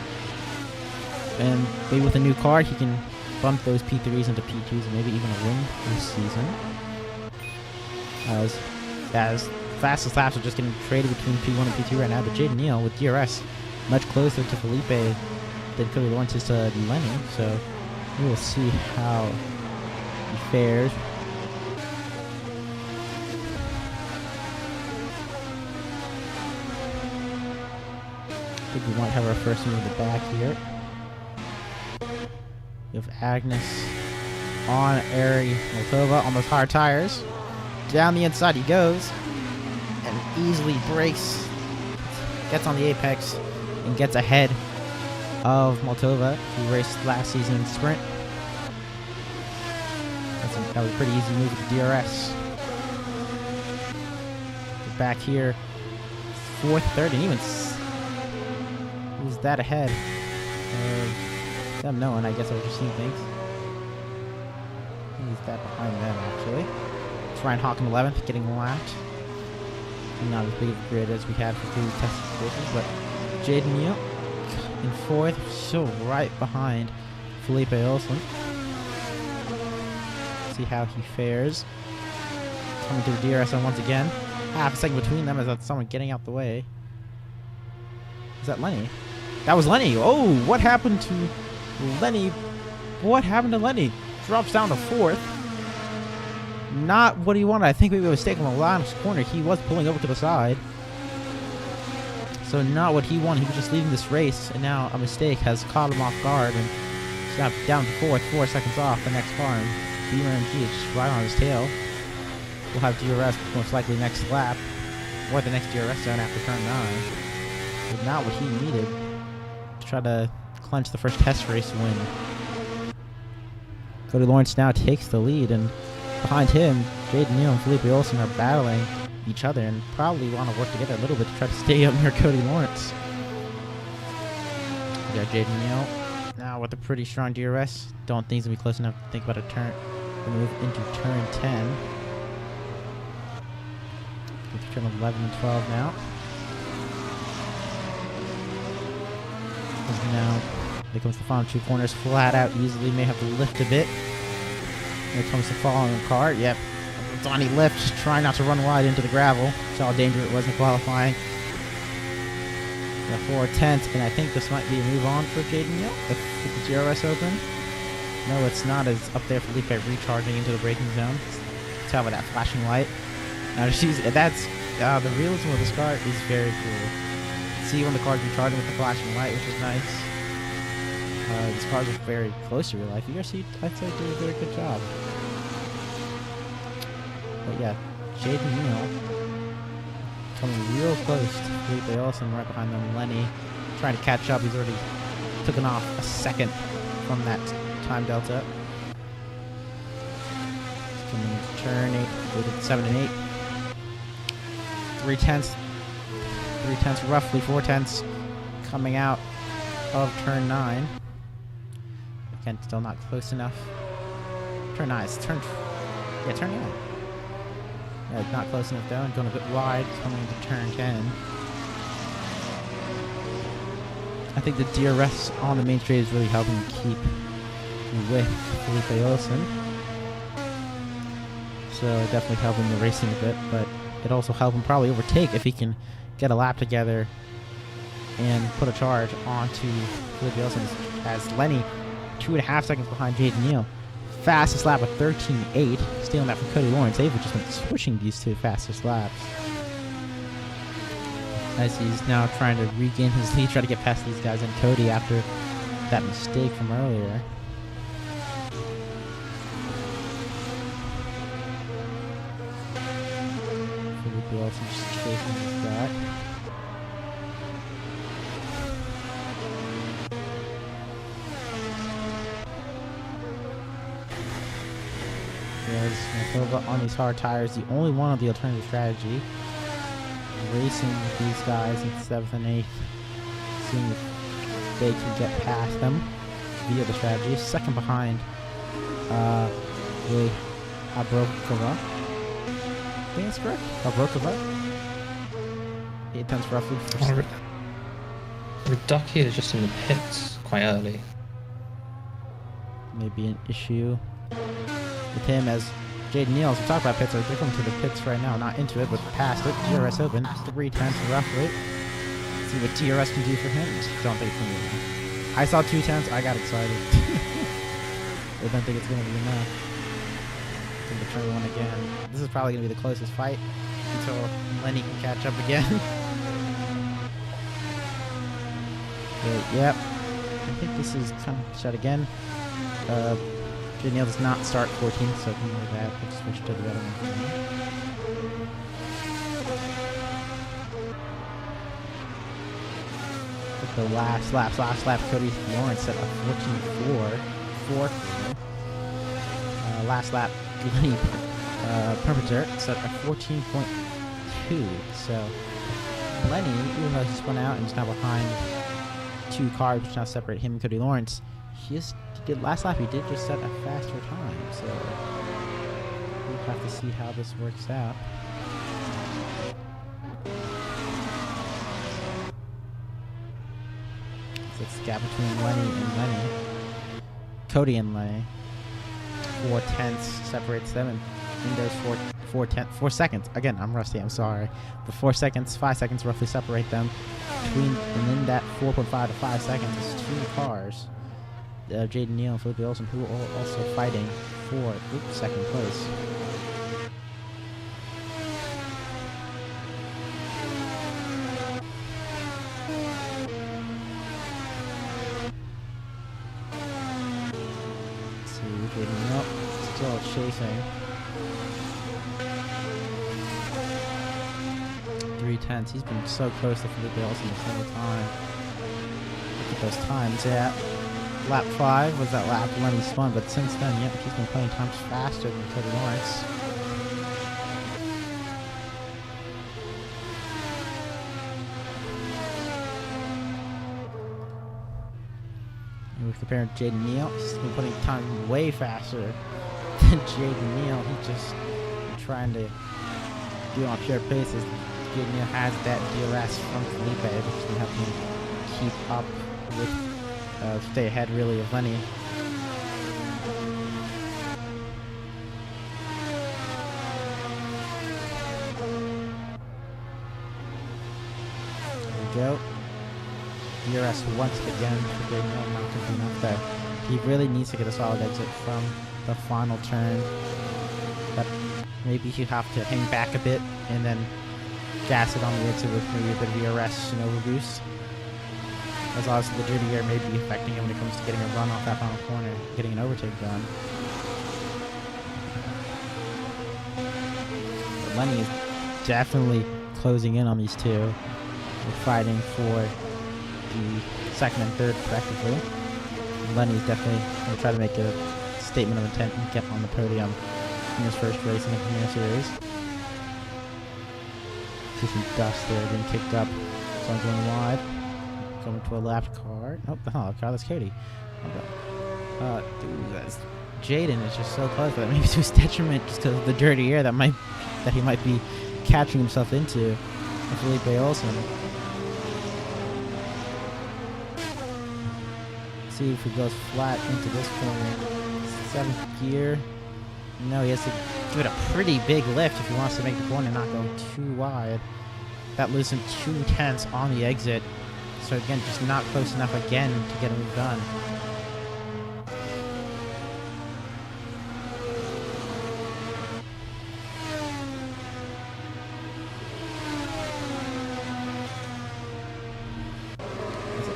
And maybe with a new car, he can bump those P3s into P2s and maybe even a win this season. As fastest laps are just getting traded between P1 and P2 right now, but Jaden Neal with DRS much closer to Felipe than Cody Lawrence is to Lenny, so we will see how he fares. I think we might have our first move in the back here. You have Agnes on Ari Moldova on those hard tires. Down the inside he goes and easily brakes, gets on the apex and gets ahead of Moldova, who raced last season in sprint. That was a pretty easy move with the DRS. Back here, 4th, 3rd, and even who's that ahead of them? No one, I guess I was just seeing things. Who's that behind them actually? Ryan Hawk in 11th, getting lapped. Not as big of a grid as we had for 3 test races, but Jaden Neal in 4th, still right behind Felipe Olsen. See how he fares. Coming to the DRS once again. Half a second between them as that's someone getting out the way. Is that Lenny? That was Lenny. Oh, what happened to Lenny? What happened to Lenny? Drops down to 4th. Not what he wanted. I think maybe a mistake on the last corner. He was pulling over to the side. So not what he wanted. He was just leaving this race, and now a mistake has caught him off guard, and he's now down to 4th, 4 seconds off the next car. And Beamer MG is right on his tail. We'll have DRS most likely next lap, or the next DRS zone after turn 9. But not what he needed to try to clinch the first test race win. Cody Lawrence now takes the lead, and behind him, Jaden Neal and Felipe Olsen are battling each other and probably want to work together a little bit to try to stay up near Cody Lawrence. We got Jaden Neal now with a pretty strong DRS. Don't think he's going to be close enough to think about a turn. We move into turn 10. Into turn 11 and 12 now. And now, here comes the final 2 corners flat out easily. May have to lift a bit. Here comes the following car. Yep. Donnie lift, trying not to run wide into the gravel. Saw how dangerous it was in qualifying. The 4/10, and I think this might be a move on for Jaden Neal with the DRS open. No, it's not. It's up there for Felipe recharging into the braking zone. Tell by that flashing light. Now that's the realism of this car is very cool. See when the car's recharging with the flashing light, which is nice. These cars are very close to real life. VRC, I'd say, did a very good job. But yeah, Jaden Neal coming real close to Felipe Olsen, right behind them. Lenny trying to catch up. He's already taken off a second from that time delta. Coming into turn 8, 7 and 8. 3/10, roughly 4/10 coming out of turn 9. Again, still not close enough. Turn 9. Turn 9. Yeah, not close enough though, and going a bit wide, coming into turn 10. I think the DRS on the main straight is really helping him keep with Felipe Olsen. So definitely helping the racing a bit, but it also help him probably overtake if he can get a lap together and put a charge onto Felipe Olsen as Lenny 2.5 seconds behind Jaden Neal. Fastest lap of 13.8, stealing that from Cody Lawrence. They've just been switching these two fastest laps. As he's now trying to regain his lead, try to get past these guys and Cody after that mistake from earlier. Felipe Olsen just chasing this guy. Nova on these hard tires, the only one of the alternative strategy. Racing with these guys in 7th and 8th, seeing if they can get past them via the strategy. Second behind with Abrokova. I think that's correct. Abrokova. 8 tenths roughly. Reducki is just in the pits quite early. Maybe an issue with him as Jaden Neal, as we talk about pits, they're going to the pits right now, not into it, but past it. DRS open, 3 tenths roughly. See what DRS can do for him. Don't think it's going to be enough. I saw 2 tenths, I got excited. I don't think it's going to be enough. I'm going to turn one again. This is probably going to be the closest fight until Lenny can catch up again. But, yep. I think this is kind of shut again. Jaden Neal does not start 14th, so something like that. We'll switch to the other one. But the last lap, Cody Lawrence set a 14.4. Fourth. Last lap, Lenny Perpeter set a 14.2. So Lenny, even though he spun out and is now behind 2 cars, which now separate him and Cody Lawrence, last lap he did just set a faster time, so we'll have to see how this works out. So it's the gap between Lenny and Lenny. Cody and Lenny. 4 tenths separates them, and in those 4 seconds. Again, I'm rusty, I'm sorry. But 4 seconds, 5 seconds roughly separate them. And in that 4.5 to 5 seconds is 2 cars. Jaden Neal and Felipe Olsen, who are also fighting for second place. Let's see, Jaden Neal still chasing. 3 tenths. He's been so close to Felipe Olsen this whole time. Look at those times, yeah. Lap 5 was that lap Lenny spun, but since then, yep, he's been playing times faster than Cody Lawrence. And we're comparing Jaden Neal. He's been putting time way faster than Jaden Neal. He's just trying to do it on pure paces. Jaden Neal has that DRS from Felipe, which can help him keep up with stay ahead really of Lenny. There we go. DRS once again for Jaden Neal, not going to be enough there. He really needs to get a solid exit from the final turn. But maybe he'll have to hang back a bit and then gas it on the exit with maybe a bit of DRS and overboost. As obviously the dirty air may be affecting him when it comes to getting a run off that final corner, getting an overtake done. But Lenny is definitely closing in on these two. They're fighting for the second and third respectively. Lenny is definitely going to try to make a statement of intent and get on the podium in his first race in the Premier Series. See some dust there being kicked up. So I'm going wide. Coming to a left car. Oh, car, that's Cody. Okay. Dude, Jaden is just so close, but maybe to his detriment just because of the dirty air that he might be catching himself into. Felipe Olsen. see if he goes flat into this corner. 7th gear. No, he has to give it a pretty big lift if he wants to make the corner not go too wide. That loosened 2/10 on the exit. So again, just not close enough again to get a move done.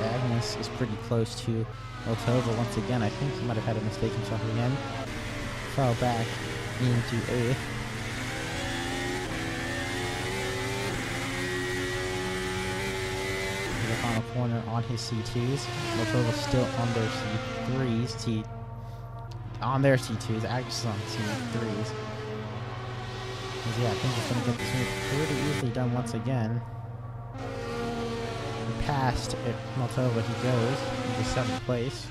Agnes is pretty close to Moldova once again. I think he might have had a mistake himself again. Fell back into 8th. The final corner on his C2s. Moldova still on their C3s. On their C2s. Agnes is on C3s. Yeah, I think he's going to get this move pretty easily done once again. Past Moldova he goes into 7th place.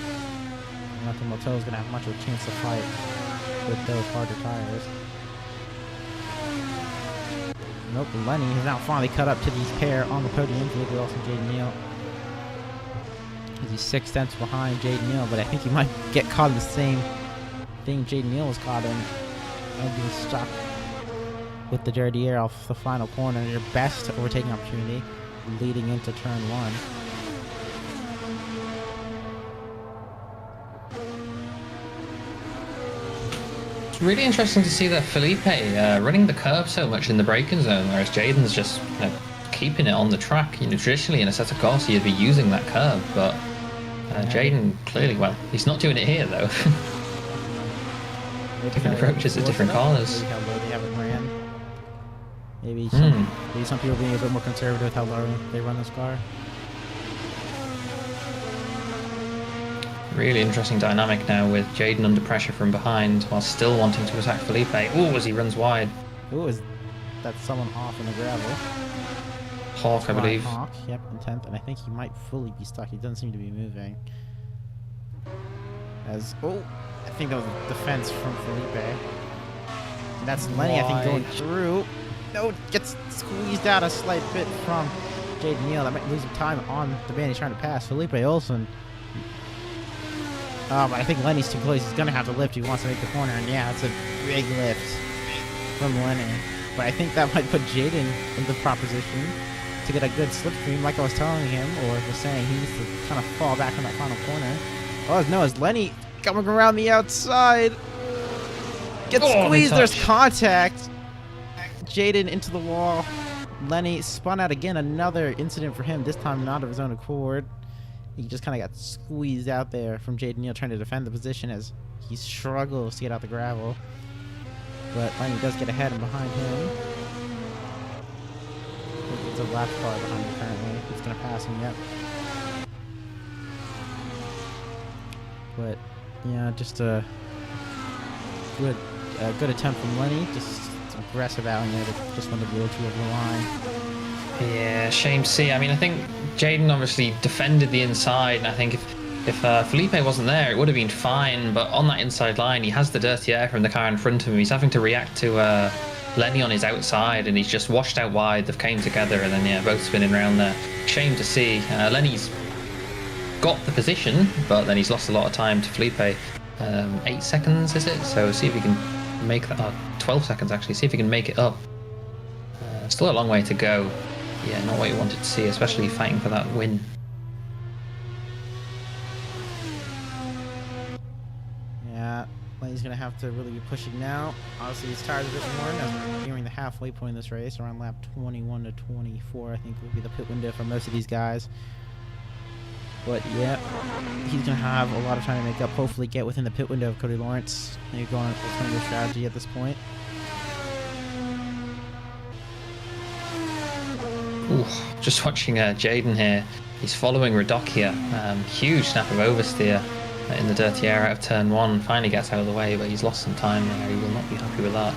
I don't think Moldova's going to have much of a chance to fight with those harder tires. Nope, Lenny has now finally cut up to these pair on the podium. Felipe Olsen and Jaden Neal. He's 6 tenths behind Jaden Neal, but I think he might get caught in the same thing Jaden Neal was caught in. And be stuck with the Derriere off the final corner. Your best overtaking opportunity leading into turn 1. It's really interesting to see that Felipe running the curve so much in the braking zone, whereas Jaden's just keeping it on the track. Traditionally in a set of cars you'd be using that curve, but Jaden clearly, well, he's not doing it here though. Different approaches at different corners. Maybe some people being a bit more conservative with how low they run this car. Really interesting dynamic now with Jaden under pressure from behind while still wanting to attack Felipe. Ooh, as he runs wide. Ooh, is that someone off in the gravel? Hawk, I believe. Hawk, yep, in 10th, and I think he might fully be stuck. He doesn't seem to be moving. I think that was a defense from Felipe. And that's Lenny, I think, going through. No, gets squeezed out a slight bit from Jaden Neal. That might lose him time on the man he's trying to pass. Felipe Olsen. But I think Lenny's too close. He's going to have to lift if he wants to make the corner. And yeah, it's a big lift from Lenny. But I think that might put Jaden in the proposition to get a good slipstream, like I was telling him, or was saying he needs to kind of fall back on that final corner. Oh, no, it's Lenny coming around the outside. Gets squeezed. There's contact. Jaden into the wall. Lenny spun out again. Another incident for him, this time not of his own accord. He just kind of got squeezed out there from Jaden Neal trying to defend the position as he struggles to get out the gravel. But Lenny does get ahead and behind him. It's a lap car behind him currently. It's going to pass him yet. But yeah, just a good attempt from Lenny. Just aggressive out there that just wanted to blow two over the line. Yeah, shame to see. I mean, I think Jaden obviously defended the inside, and I think if Felipe wasn't there, it would have been fine. But on that inside line, he has the dirty air from the car in front of him. He's having to react to Lenny on his outside, and he's just washed out wide. They've came together, and then yeah, both spinning around there. Shame to see. Lenny's got the position, but then he's lost a lot of time to Felipe. 8 seconds, is it? So see if he can make that. 12 seconds actually. See if he can make it up. Still a long way to go. Yeah, not what you wanted to see, especially fighting for that win. Yeah, Lenny's gonna have to really be pushing now. Obviously, his tires a bit worn as we're nearing the halfway point in this race. Around lap 21 to 24, I think will be the pit window for most of these guys. But yeah, he's gonna have a lot of time to make up. Hopefully, get within the pit window of Cody Lawrence. Maybe going on a strategy at this point. Ooh, just watching Jaden here. He's following Radokia. Huge snap of oversteer in the dirty air out of turn 1. Finally gets out of the way, but he's lost some time there. He will not be happy with that.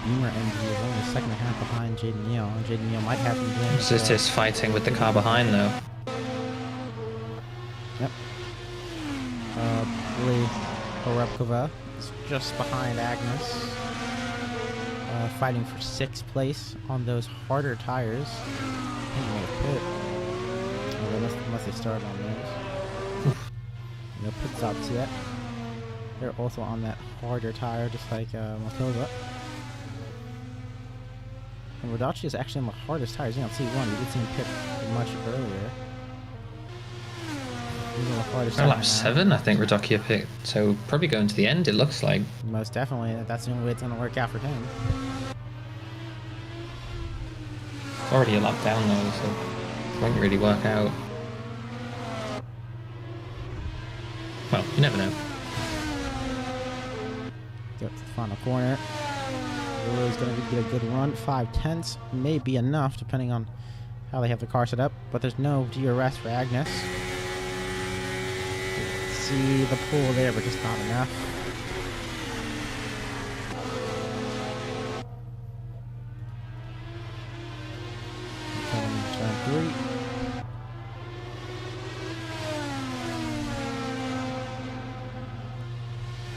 Beamer and he is only a second and a half behind Jaden Neal. Jaden Neal might have him doing fighting with the car behind though. Yep. Luckily, Horepkova is just behind Agnes, fighting for 6th place on those harder tires. I think they pit. Unless they started on those. No pit stops yet. They're also on that harder tire, just like Moldova. And Rodacci is actually on the hardest tires. You don't see one. You did see him pit much earlier. He's on the hardest tire. Lap 7, I think Rodacci picked. So probably going to the end, it looks like. Most definitely. That's the only way it's going to work out for him. Already a lap down though, so it won't really work out. Well, you never know. Get to the final corner. Roy's going to get a good run. 5/10 may be enough, depending on how they have the car set up. But there's no DRS for Agnes. See the pull there, but just not enough. Turn 3.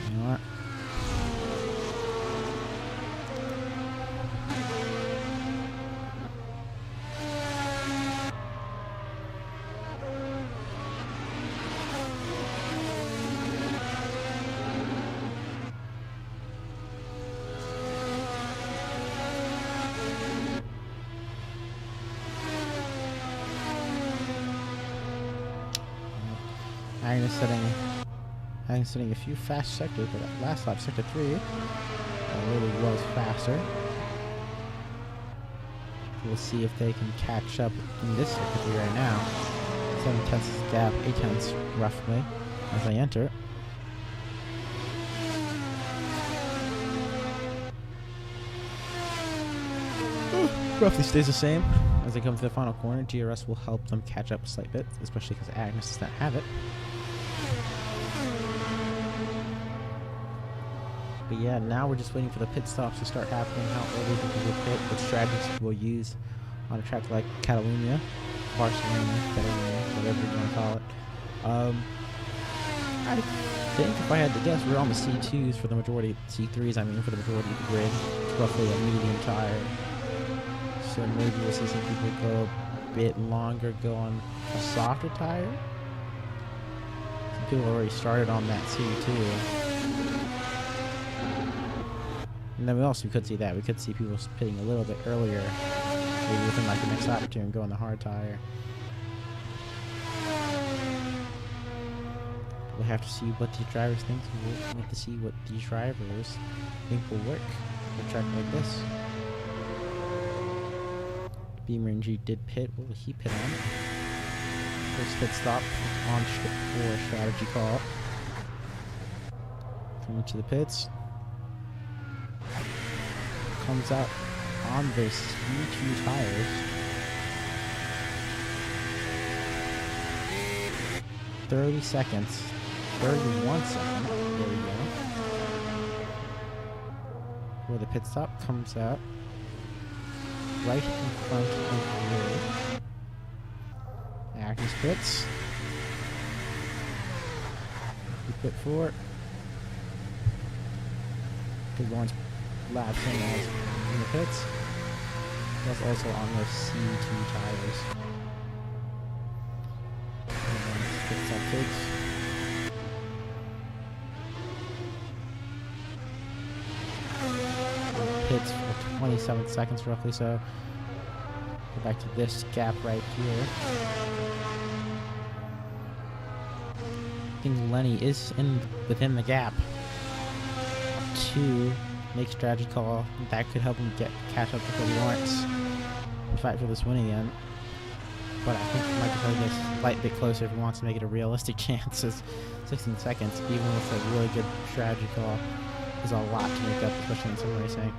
You know what? Agnes setting a few fast sectors, but that last lap, sector 3, really was faster. We'll see if they can catch up in this sector 3 right now. 7/10 is the gap, 8/10 roughly as they enter. Roughly stays the same as they come to the final corner. GRS will help them catch up a slight bit, especially because Agnes does not have it. But yeah, now we're just waiting for the pit stops to start happening, how early people will pit, what strategies we'll use on a track like Catalunya, Barcelona, whatever you want to call it. I think if I had to guess, we're on the C2s for the majority, C3s I mean, for the majority of the grid. It's roughly a medium tire. So maybe we'll see some people go a bit longer, go on a softer tire. Some people already started on that C2. And then we also could see that. We could see people pitting a little bit earlier, maybe within like the next lap or two, and go on the hard tire. We'll have to see what these drivers think. We'll have to see what these drivers think will work for a track like this. Beamer and G did pit. What will he pit on? First pit stop on for strategy call. Coming to the pits. Comes out on their C2 tires. "30 seconds. 31 seconds. There we go. Where the pit stop comes out. Right in front of the Agnes pits. We pit 4. Good one's lap same as in the pits. That's also on those C2 tires. Pit stop takes. Pits for 27 seconds roughly, so go back to this gap right here. I think Lenny is within the gap to make strategy call. That could help him catch up to Cody Lawrence and fight for this win again. But I think Michael Cody gets a slight bit closer if he wants to make it a realistic chance. It's 16 seconds, even with a really good strategy call, is a lot to make up, especially in sim racing.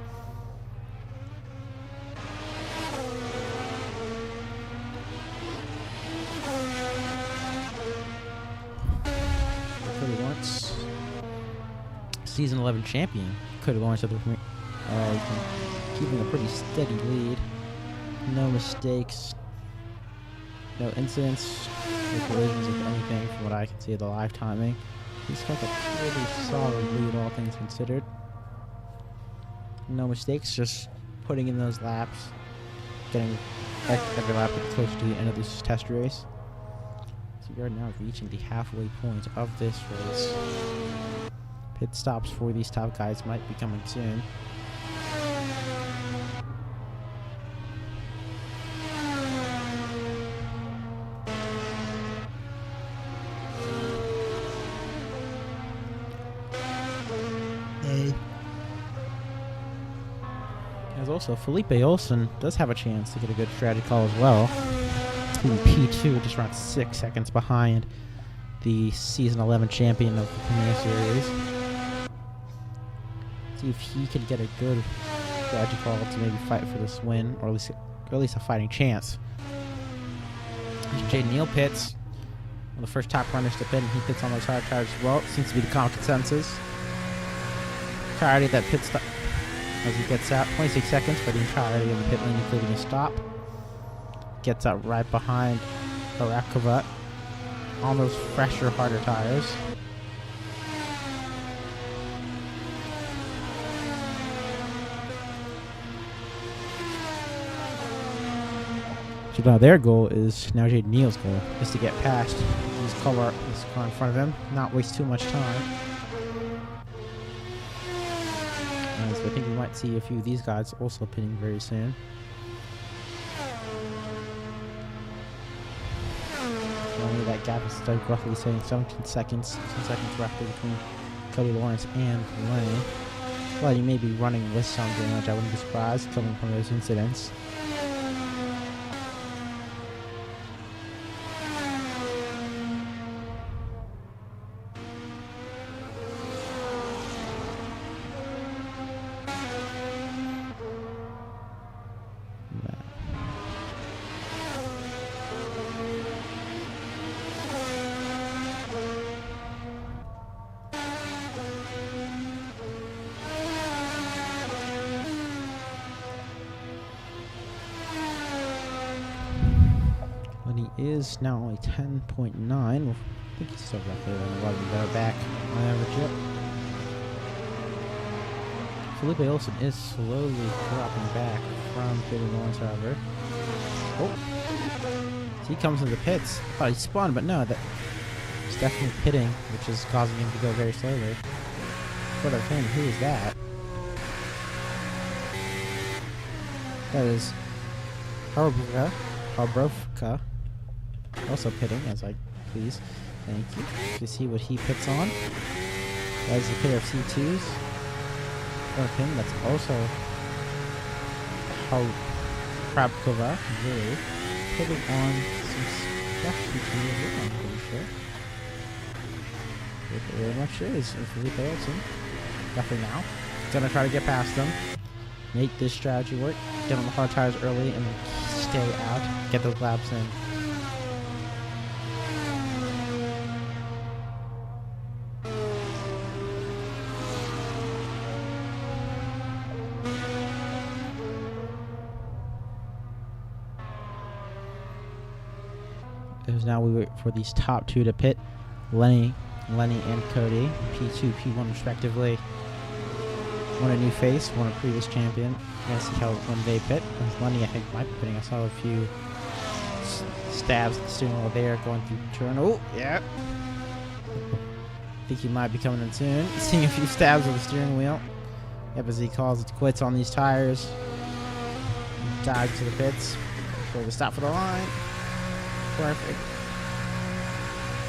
Cody Lawrence, season 11 champion. Cody Lawrence of the keeping a pretty steady lead. No mistakes, no incidents, no collisions, if anything, from what I can see of the live timing. He's got a pretty solid lead, all things considered. No mistakes, just putting in those laps, getting every lap closer to the end of this test race. So we are now reaching the halfway point of this race. Pit stops for these top guys might be coming soon. As also, Felipe Olsen does have a chance to get a good strategy call as well. In P2, just around 6 seconds behind the Season 11 champion of the Premier Series. See if he can get a good strategy call to maybe fight for this win, or at least a fighting chance. Jaden Neal pits. One of the first top runners to pit, and he pits on those hard tires as well. It seems to be the common consensus. Entirety of that pit stop as he gets out. 26 seconds for the entirety of the pit lane, including a stop. Gets out right behind Barakova on those fresher, harder tires. So now their goal is, now Jaden Neal's goal, is to get past this car in front of him, not waste too much time. So I think we might see a few of these guys also pitting very soon. Only that gap is like roughly saying 17 seconds roughly between Cody Lawrence and Lenny. Well, you may be running with some damage, I wouldn't be surprised, coming from those incidents. Is now only 10.9. Well, I think he's still roughly around 11 better back on average. Yep. Felipe Olsen is slowly dropping back from Cody Lawrence, however. Oh! So he comes into the pits. I thought he spun, but no, that's definitely pitting, which is causing him to go very slowly. What of him? Who is that? That is Harbrovka. Also pitting, as I please. Thank you. To see what he pits on. That is a pair of C2s. For him, that's also Krabkova, really. Pitting on some stuff C2s, I'm pretty sure. It very much is. Felipe Olsen. Definitely now. Gonna try to get past them. Make this strategy work. Get on the hard tires early and stay out. Get those laps in. Now we wait for these top two to pit. Lenny and Cody, P2, P1 respectively. One a new face, one a previous champion. We're gonna see how when they pit. And Lenny, I think, might be pitting. I saw a few stabs at the steering wheel there going through turn. Oh, yeah. I think he might be coming in soon. Seeing a few stabs with the steering wheel. Yep, as he calls it quits on these tires. Dive to the pits. For the stop for the line. Perfect.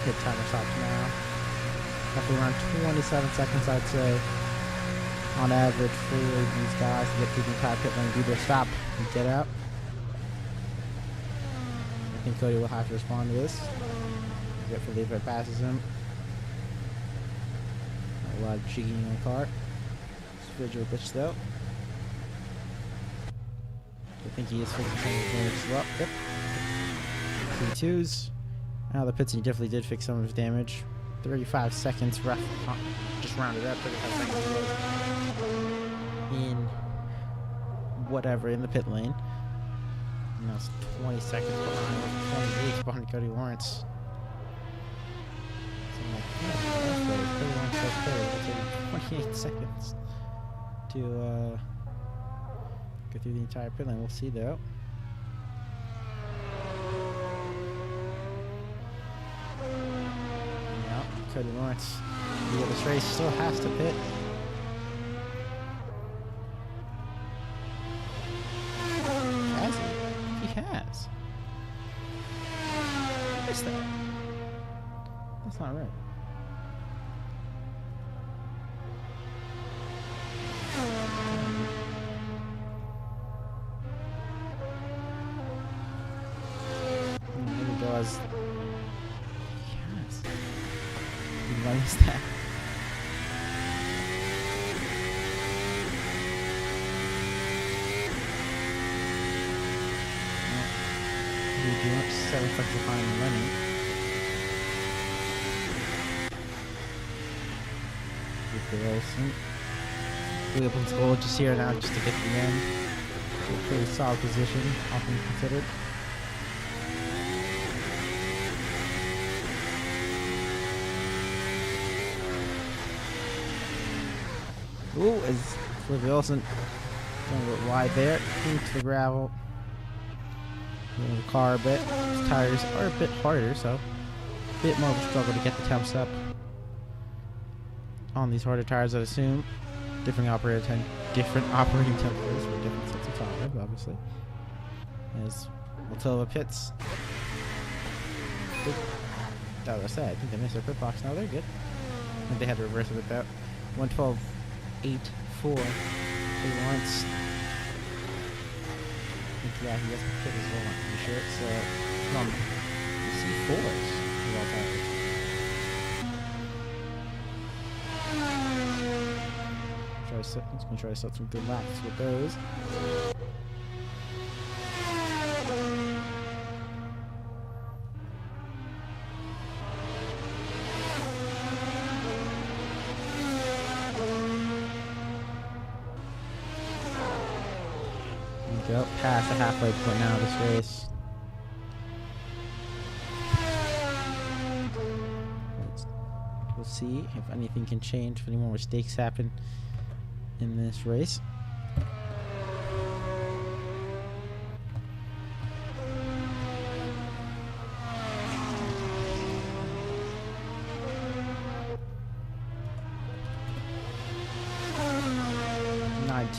Good timer stops now. Roughly around 27 seconds, I'd say, on average for these guys to get through the entire pit lane, do their stop and get out. I think Cody will have to respond to this. Get Felipe passes him. A lot of jigging in the car. It's visual pitch though. I think he is fixing some of his damage as well. Yep. P2s. Now the pits, he definitely did fix some of his damage. 35 seconds, rough. Just rounded up. 35 seconds in whatever in the pit lane. And now it's 20 seconds behind, 28 behind Cody Lawrence. So I'm like, Cody Lawrence does third. It'll take 28 seconds to go through the entire pit lane. We'll see though. Yeah, Cody Lawrence, the this race, still has to pit. Has he? He has. I missed that. That's not right. There he goes. Yes. What is that? We do not 7 seconds behind running. Wilson. Williams' goal just here now, just to get the end. A pretty solid position, all things considered. Ooh, as Wilson going a bit wide there, into the gravel. Moving the car a bit. His tires are a bit harder, so a bit more of a struggle to get the temps up on these harder tires, I'd assume. Different operating temperatures for different sets of tires, obviously. As Matilda pits. That was sad. I think they missed their pit box. Now they're good. I think they had to reverse it about 112.84. They once. Yeah, he has a pit as well, I'm pretty sure. It's from C4s of all tires. He's going to try to set some good laps with those. We go past the halfway point now of this race. We'll see if anything can change, if any more mistakes happen in this race.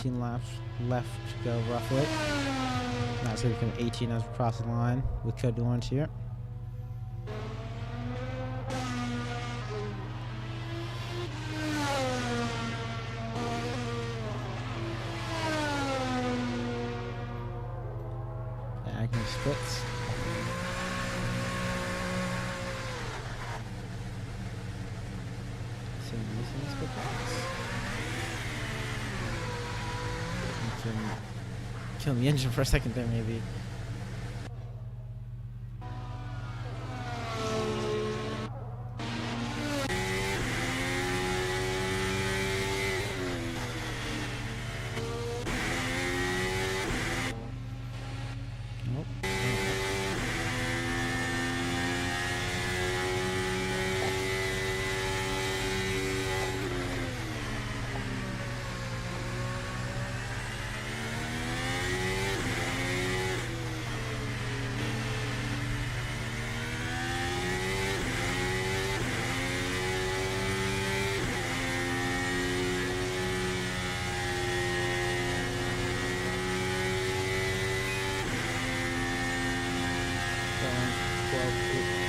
Laps left to go roughly. Now it's going to become 18 as we cross the line with Cody Lawrence here. Agnew splits. So using split box. Killing the engine for a second there, maybe. Nope.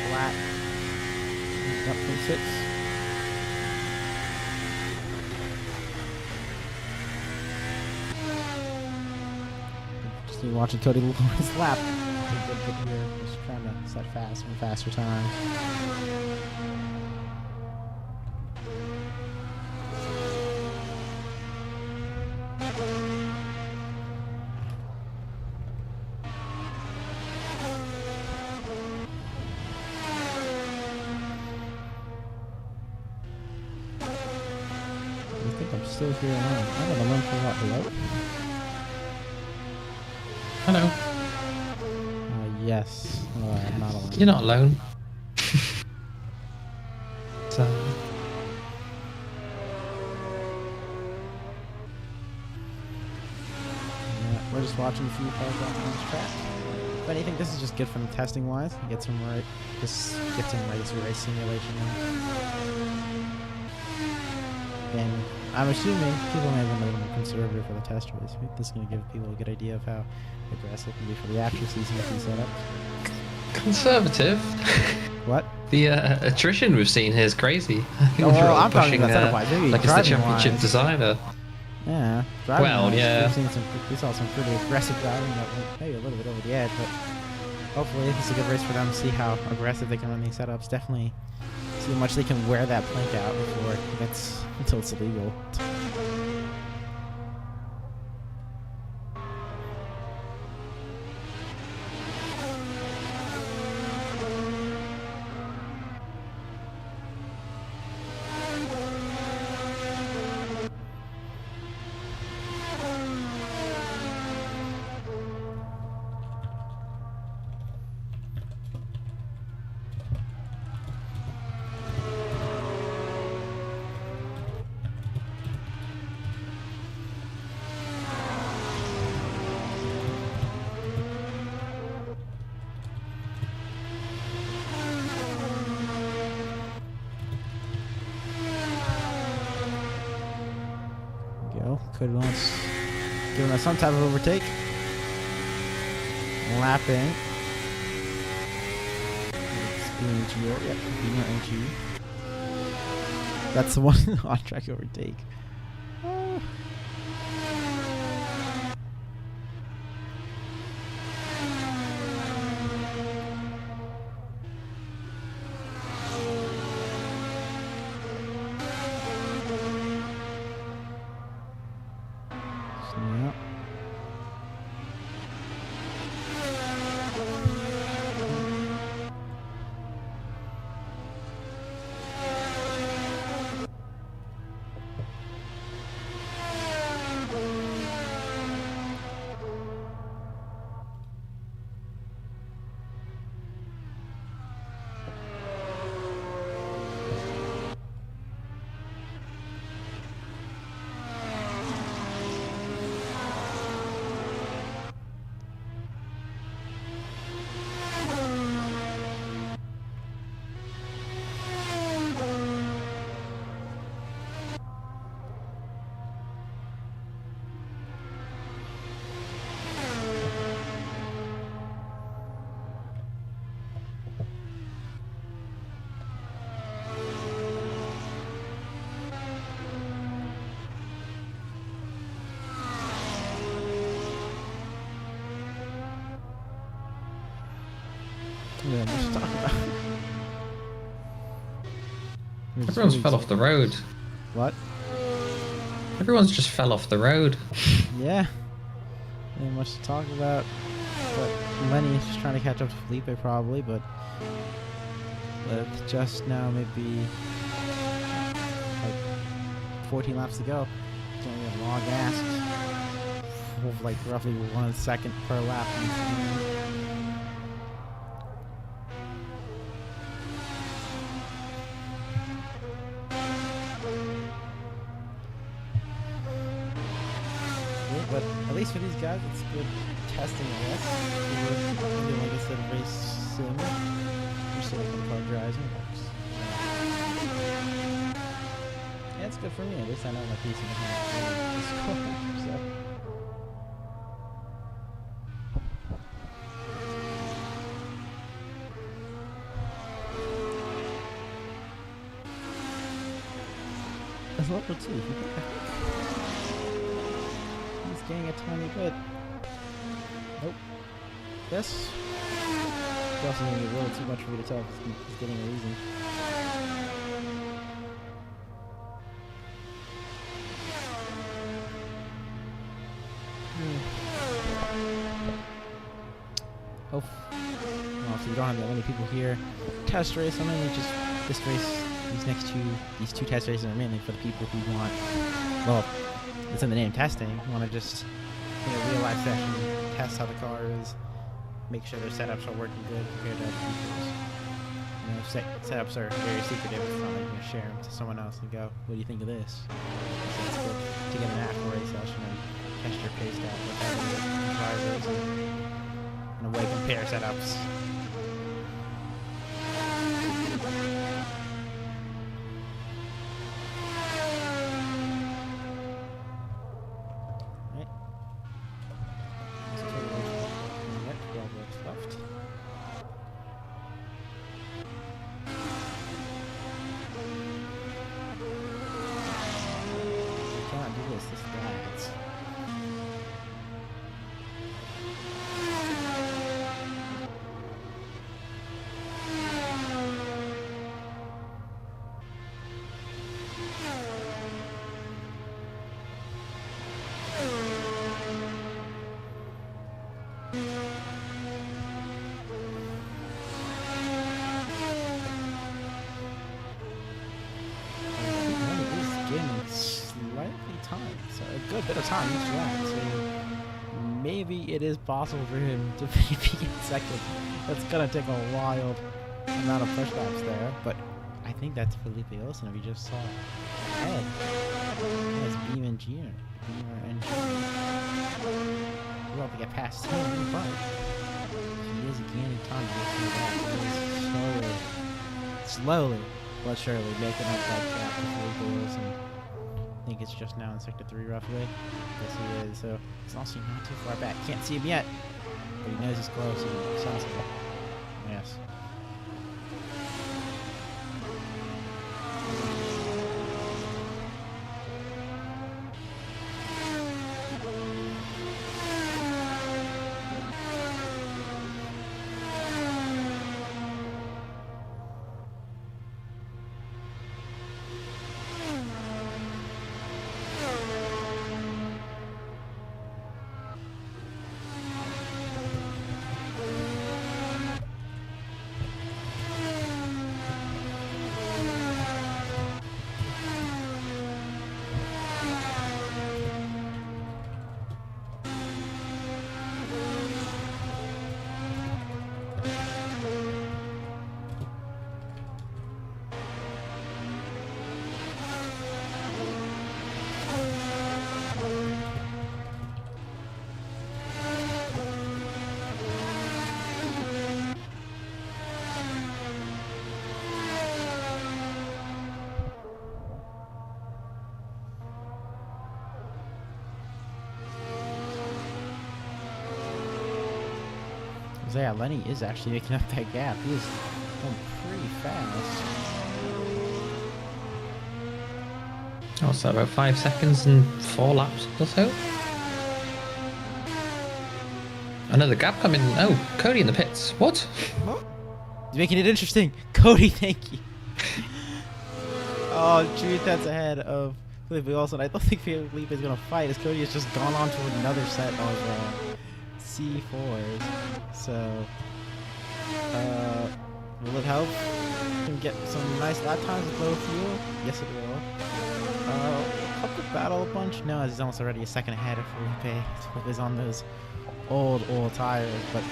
Flat. Up from 6. Just watching Cody Lawrence lap. Just trying to set faster and faster times. I'm still here alone. I got alone for what? Hello? Hello. Yes. I'm not alone. You're not alone. So, watching a few cars on this track. If anything, this is just good for them testing wise. Gets them right. This gets them ready to race simulation. And I'm assuming people may have been a little more conservative for the test race. I think this is going to give people a good idea of how aggressive it can be for the actual season with these setups. Conservative? What? The attrition we've seen here is crazy. I think Oh, we're well, all I'm talking pushing, about setup-wise. Maybe like it's the driving championship wise. designer. Yeah. Well, yeah. We saw some pretty aggressive driving, but maybe a little bit over the edge. But hopefully, this is a good race for them to see how aggressive they can run these setups. Definitely see how much they can wear that plank out before it gets until it's illegal. Could once giving us some type of overtake. Lapping. It's BNG, yep, BNG. That's the one on track overtake. Yeah. Yeah, let's talk about it. Everyone's fell off the road. What? Everyone's just fell off the road. Yeah. Ain't much to talk about. But Lenny's just trying to catch up to Felipe probably, but with just now maybe like 14 laps to go. It's only a long ask. With like roughly 1 second per lap. But at least for these guys, it's good testing, I guess. Maybe like I said, race sim. Just so they can car drives and works. Yeah, it's good for me. At least I know my piece of the score. So. That's level 2. He's getting a tiny bit. Nope. This. It's also going to be a little too much for me to tell if he's getting a reason. Oh. Well, so we don't have that many people here. Test race. I'm mainly just this race. These two test races are mainly for the people who want. Well, it's in the name, testing. Want to just real life session, test how the car is, make sure their setups are working good compared to other people's. Setups are very secretive. It's not like you can share them to someone else and go, "What do you think of this?" So it's good to get an actual race session and test your pace out with other drivers and away compare setups. Right. Yep, 12 laps left. You cannot do this lags. Slightly time, so a good bit of time each lap. So maybe it is possible for him to be in second. That's gonna take a wild amount of push laps there, but I think that's Felipe Olsen. If you just saw ahead, as Beamer and Jr. We're about to get past him, but he is gaining time to get through that. Slowly but surely making up that gap with Felipe Olsen. I think it's just now in Sector 3 roughly. Yes, he is. So he's also not too far back. Can't see him yet, but he knows he's close. He sounds like yes. So yeah, Lenny is actually making up that gap. He is going pretty fast. Oh, so about 5 seconds and 4 laps or so. Another gap coming. Oh, Cody in the pits. What? He's making it interesting. Cody, thank you. Oh, 2 tenths ahead of Felipe Olsen. I don't think Felipe is going to fight as Cody has just gone on to another set of C4s. So, will it help him get some nice lap times with low fuel? Yes, it will. Help the battle a bunch? No, he's almost already a second ahead of Felipe. Felipe's on those old tires, but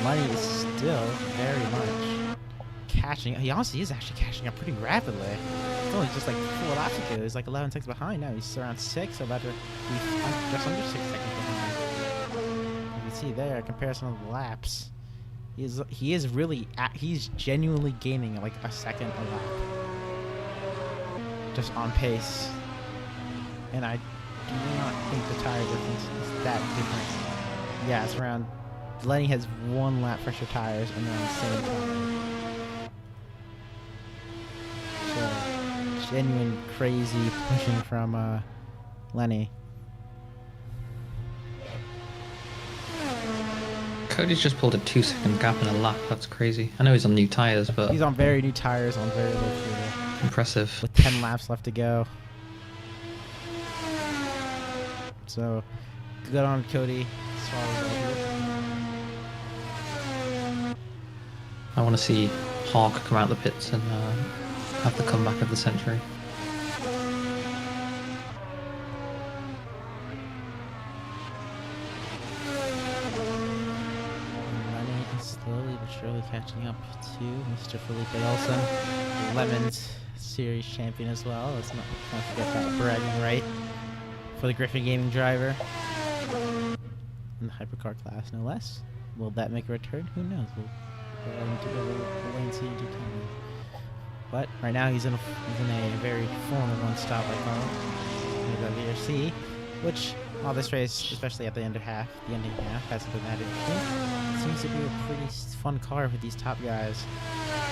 Lenny is still very much catching. He honestly is actually catching up pretty rapidly. It's only just like 4 laps ago. He's like 11 seconds behind now. He's around 6, so about to be just under 6 seconds behind. You can see there a comparison of the laps. He is really he's genuinely gaining like a second a lap, just on pace. And I do not think the tire difference is that different. Yeah, it's around. Lenny has 1 lap fresher tires and they're on the same tire. So genuine crazy pushing from Lenny. Cody's just pulled a 2-second gap in a lap. That's crazy. I know he's on new tires, but he's on very new tires on very low fuel. Impressive. With 10 laps left to go. So good on Cody. I want to see Hawk come out of the pits and have the comeback of the century. Slowly but surely catching up to Mr. Felipe Olsen, Lemons Series champion as well. Let's not forget that bragging right for the Griffin Gaming driver. in the hypercar class, no less. Will that make a return? Who knows? We'll wait and see in due time. But right now he's in a very Formula 1 stop, I call it, with the VRC, which all this race, especially at the ending half, hasn't been that interesting. It seems to be a pretty fun car with these top guys.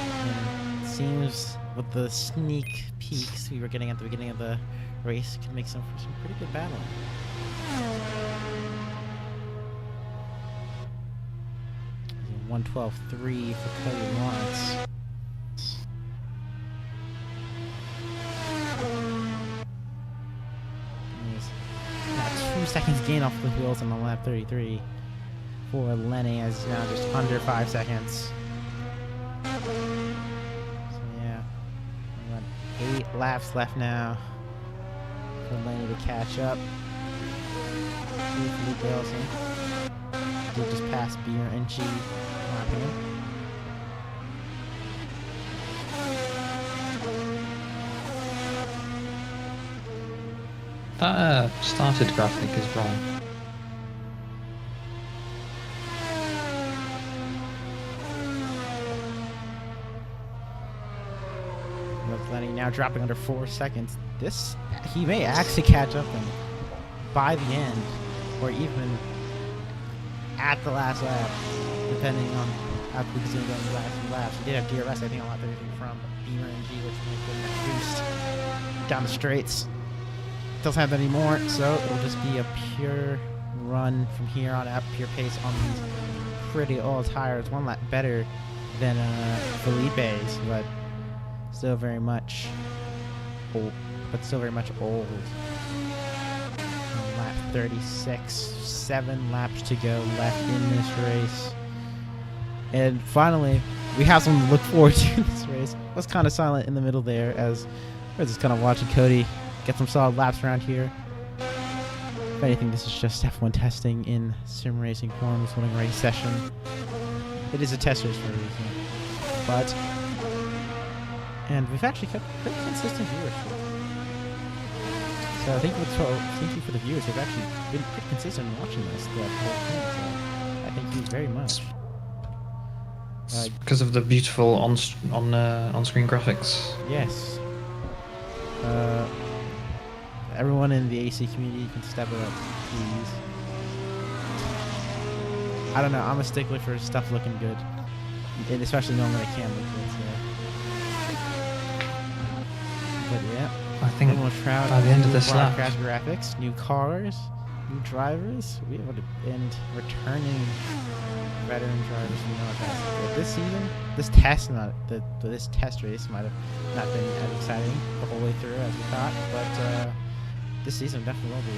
And it seems with the sneak peeks we were getting at the beginning of the race, can make some pretty good battle. 1:12.3 for Cody Lawrence. He's 2 seconds gain off the wheels on the lap 33 for Lenny, as now just under 5 seconds. So yeah, we got 8 laps left now for Lenny to catch up. Felipe Wilson did just pass Beer and G lapping him. That started graphic is wrong. With Lenny now dropping under 4 seconds. He may actually catch up and by the end, or even at the last lap, depending on how quick he's going to go in the last few laps. He did have DRS, I think, on lap 33 from Beamer and G, which made him boost down the straights. Doesn't have that anymore, so it'll just be a pure run from here on out, pure pace on these pretty old tires. One lap better than Felipe's, but still very much old. Lap 36, 7 laps to go left in this race. And finally, we have something to look forward to in this race. I was kind of silent in the middle there as I was just kind of watching Cody get some solid laps around here. If anything, this is just F1 testing in sim racing form, this winning race session. It is a test race for a reason. And we've actually kept pretty consistent viewership. So I think thank you for the viewers. They've actually been pretty consistent in watching this throughout the whole thing. So I thank you very much. Because of the beautiful on-screen graphics. Yes. Everyone in the AC community can step it up, please. I don't know. I'm a stickler for stuff looking good, and especially knowing that I can look good. So. But yeah. I think Formula Trout, by the end of this lap, graphics, new cars, new drivers, we have returning veteran drivers. We know what that's. This season, this test race might have not been as exciting the whole way through as we thought, but this season definitely will be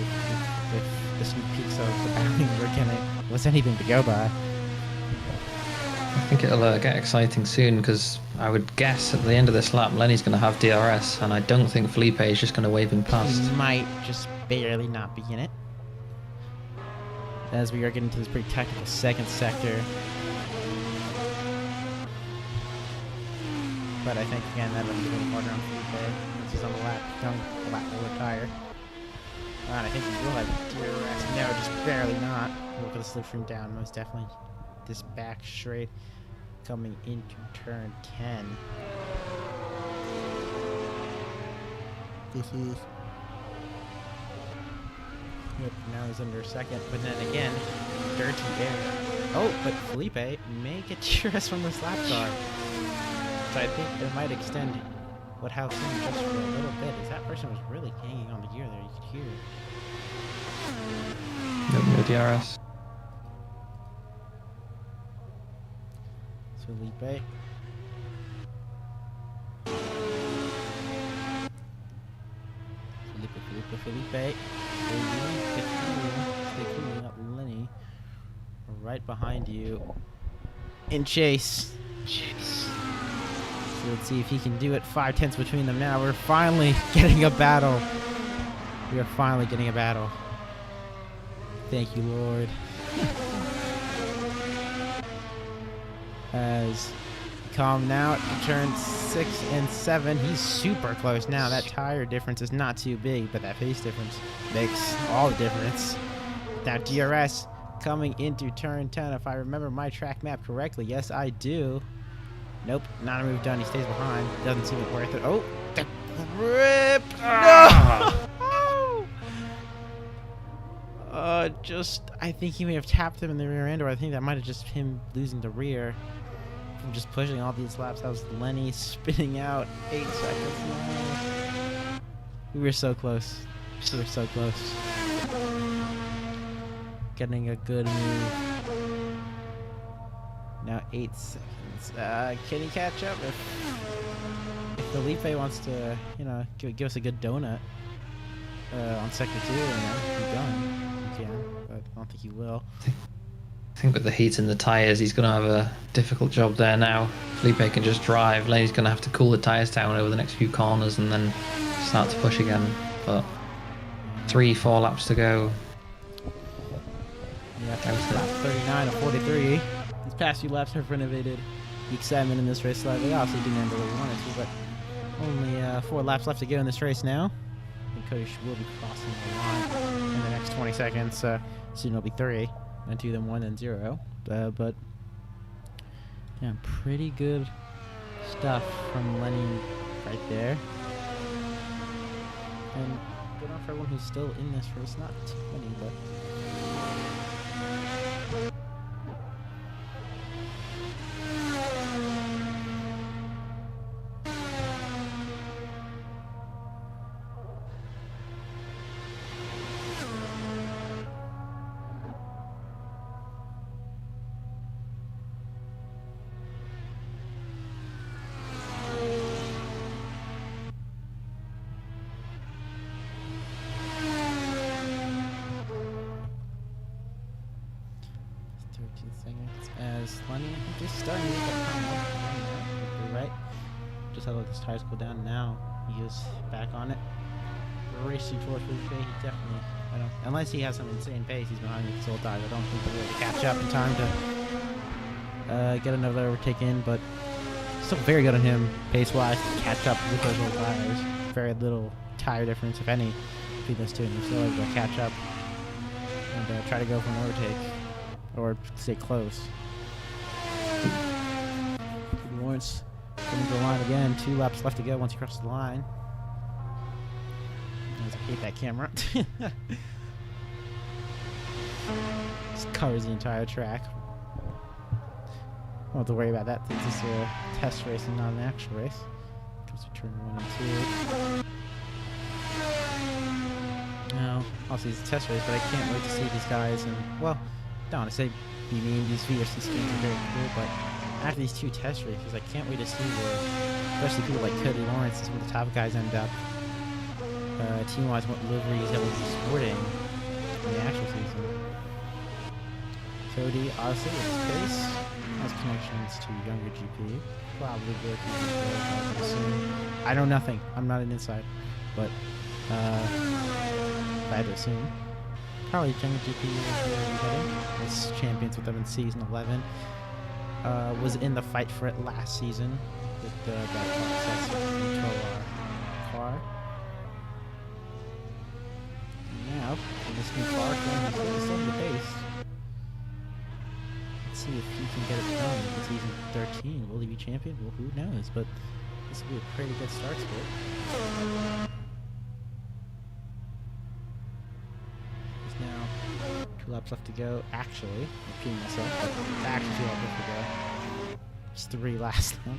if the sneak peeks of the bounding we're getting was anything to go by. I think it'll get exciting soon, because I would guess at the end of this lap Lenny's going to have DRS, and I don't think Felipe is just going to wave him past. He might just barely not be in it, as we are getting to this pretty technical second sector. But I think again that'll be a little harder on Felipe, which is on the lap lower tire. And I think he will have DRS. No, just barely not. We'll put the slipstream down most definitely. This back straight coming into turn 10. This is. Yep, now he's under second, but then again, dirty air. Oh, but Felipe may get DRS from this lap car. So I think it might extend what house in just for a little bit, as that person was really hanging on the gear there, you could hear it. No DRS. Felipe. Felipe. Stay cool. Up Lenny. Right behind you. In chase. So let's see if he can do it. 5/10 between them now. We're finally getting a battle. We are finally getting a battle. Thank you, Lord. As coming out to turn 6 and 7, he's super close now. That tire difference is not too big, but that pace difference makes all the difference. That DRS, coming into turn 10, if I remember my track map correctly. Yes, I do. Nope, not a move done. He stays behind. Doesn't seem worth it. Oh, the grip! No! I think he may have tapped him in the rear end, or I think that might have just him losing the rear from just pushing all these laps. That was Lenny spinning out 8 seconds. No. We were so close. We were so close. Getting a good move. Now 8 seconds. Can he catch up? If Felipe wants to, you know, give us a good donut on sector 2, you know, keep going. He can, but I don't think he will. I think with the heat in the tyres, he's going to have a difficult job there now. Felipe can just drive. Lenny's going to have to cool the tyres down over the next few corners and then start to push again. But 3-4 laps to go. Yeah, lap 39 of 43. These past few laps have renovated the excitement in this race slightly. Obviously didn't end the way we wanted to, but only 4 laps left to go in this race now. And Cody will be crossing the line in the next 20 seconds. Soon it'll be 3, then 2, then 1, then 0. But yeah, pretty good stuff from Lenny right there. And good on for everyone who's still in this race. Not too many, but. As Lenny, I think he's starting to get that right. Just had to let his tires cool down. Now he is back on it, racing towards Felipe. He definitely, unless he has some insane pace, he's behind with his old tires. I don't think he'll be able to catch up in time to get another overtake in, but still very good on him pace-wise to catch up with those old tires. Very little tire difference, if any, between those two, and he's still able to catch up and try to go for an overtake or stay close. Lawrence coming to the line again. 2 laps left to go once he crosses the line. I hate that camera. Just covers the entire track. Won't have to worry about that since this is a test race and not an actual race. Comes to turn 1 and 2. Now, obviously it's a test race, but I can't wait to see these guys. And well, don't want to say be mean. These VRC skins are very cool, but after these 2 test races, I can't wait to see where, especially people like Cody Lawrence and some of the top guys end up. Team-wise, what liveries that will be sporting in the actual season. Cody, obviously, with his pace, has connections to younger GP. Probably good. I assume. I know nothing. I'm not an inside, but if I had to assume. Probably younger GP was champions with them in season 11. Was in the fight for it last season with that success in 12R car. Now, in this new car, he's still in the pace. Let's see if he can get it done in season 13. Will he be champion? Well, who knows? But this will be a pretty good start to it. There's now 2 laps left to go. Actually, I'm repeating myself, but actually 2 laps left to go. Just 3 last lap.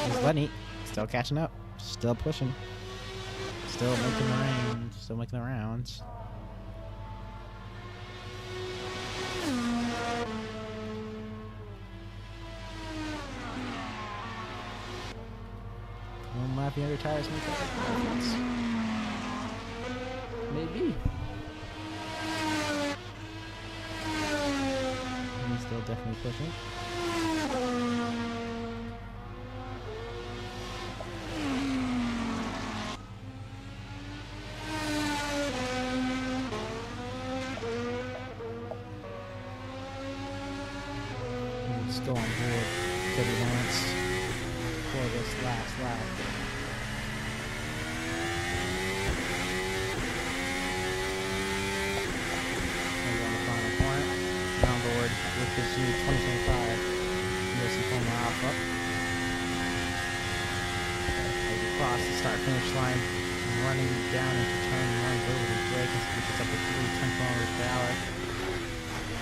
There's Lenny, still catching up, still pushing, still making the rounds. One lap, the other tires make that difference. Maybe. He's still definitely pushing. Still on board Cody Lawrence for this last lap. Maybe on the final across the start-finish line, running down into turn 1, over the brake, and gets up to 10 kilometers per hour.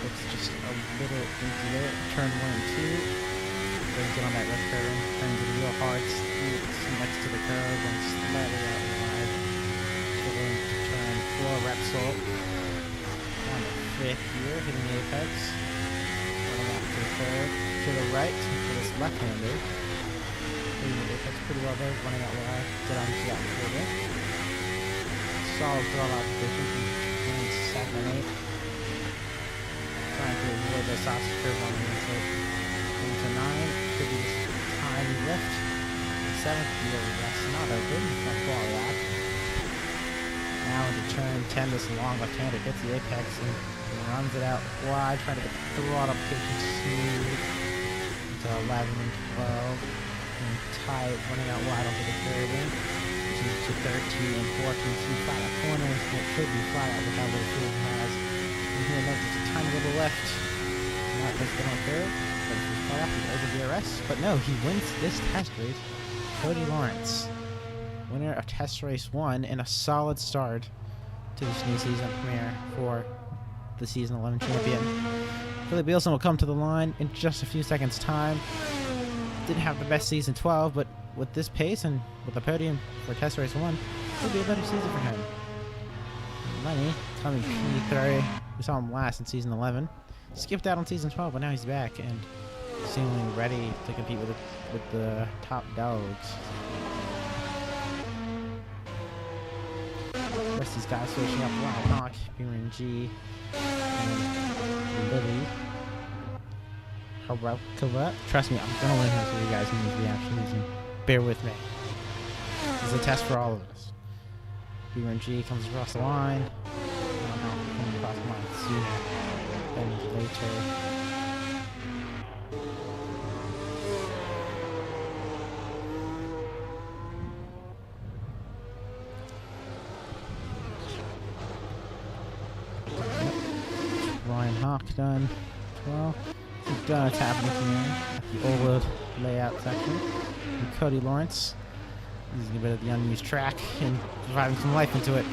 It's just a little into there. Turn 1 and 2. Brings it on that left curve, turns it real hard, next to the curve, and slightly out wide. So we're into turn 4, Repsol. On the 5th gear, hitting the apex. Running out to the curve. To the right, for this left-hander. Hitting the apex pretty well there, running out wide. Get onto that quarter. Solid draw-out position from turn 7 and 8. Trying to avoid the sausage curve on the inside. Into 9, could be just a tiny lift. 7th gear, that's not open, not quite that. Now into turn 10, this long left-hander hits the apex and runs it out wide, trying to get the throttle application smooth into 11 and 12. And tight, running out wide onto the curbing. To 13 and 14, two flat out corners, and it should be flat out with how little fuel he has. And here, note just a tiny little left. Not just on curve, but it's flat out over VRS. But no, he wins this test race. Cody Lawrence, winner of test race 1, and a solid start to this new season premiere for the season 11 champion. Philip Bielson will come to the line in just a few seconds' time. Didn't have the best season 12, but with this pace and with the podium for test race 1, it'll be a better season for him. Lenny coming P3. We saw him last in season 11. Skipped out on season 12, but now he's back and seemingly ready to compete with the top dogs. The rest of these guys finishing up Ryan Hawk, BRNG, and Lily. Trust me, I'm gonna learn how to you guys in these reactions, and bear with me. This is a test for all of us. BRNG comes across the line. Coming across the line sooner than later. Ryan Hawk done. Well, he's done a tap in here at the old layout section. And Cody Lawrence using a bit of the unused track and driving some life into it.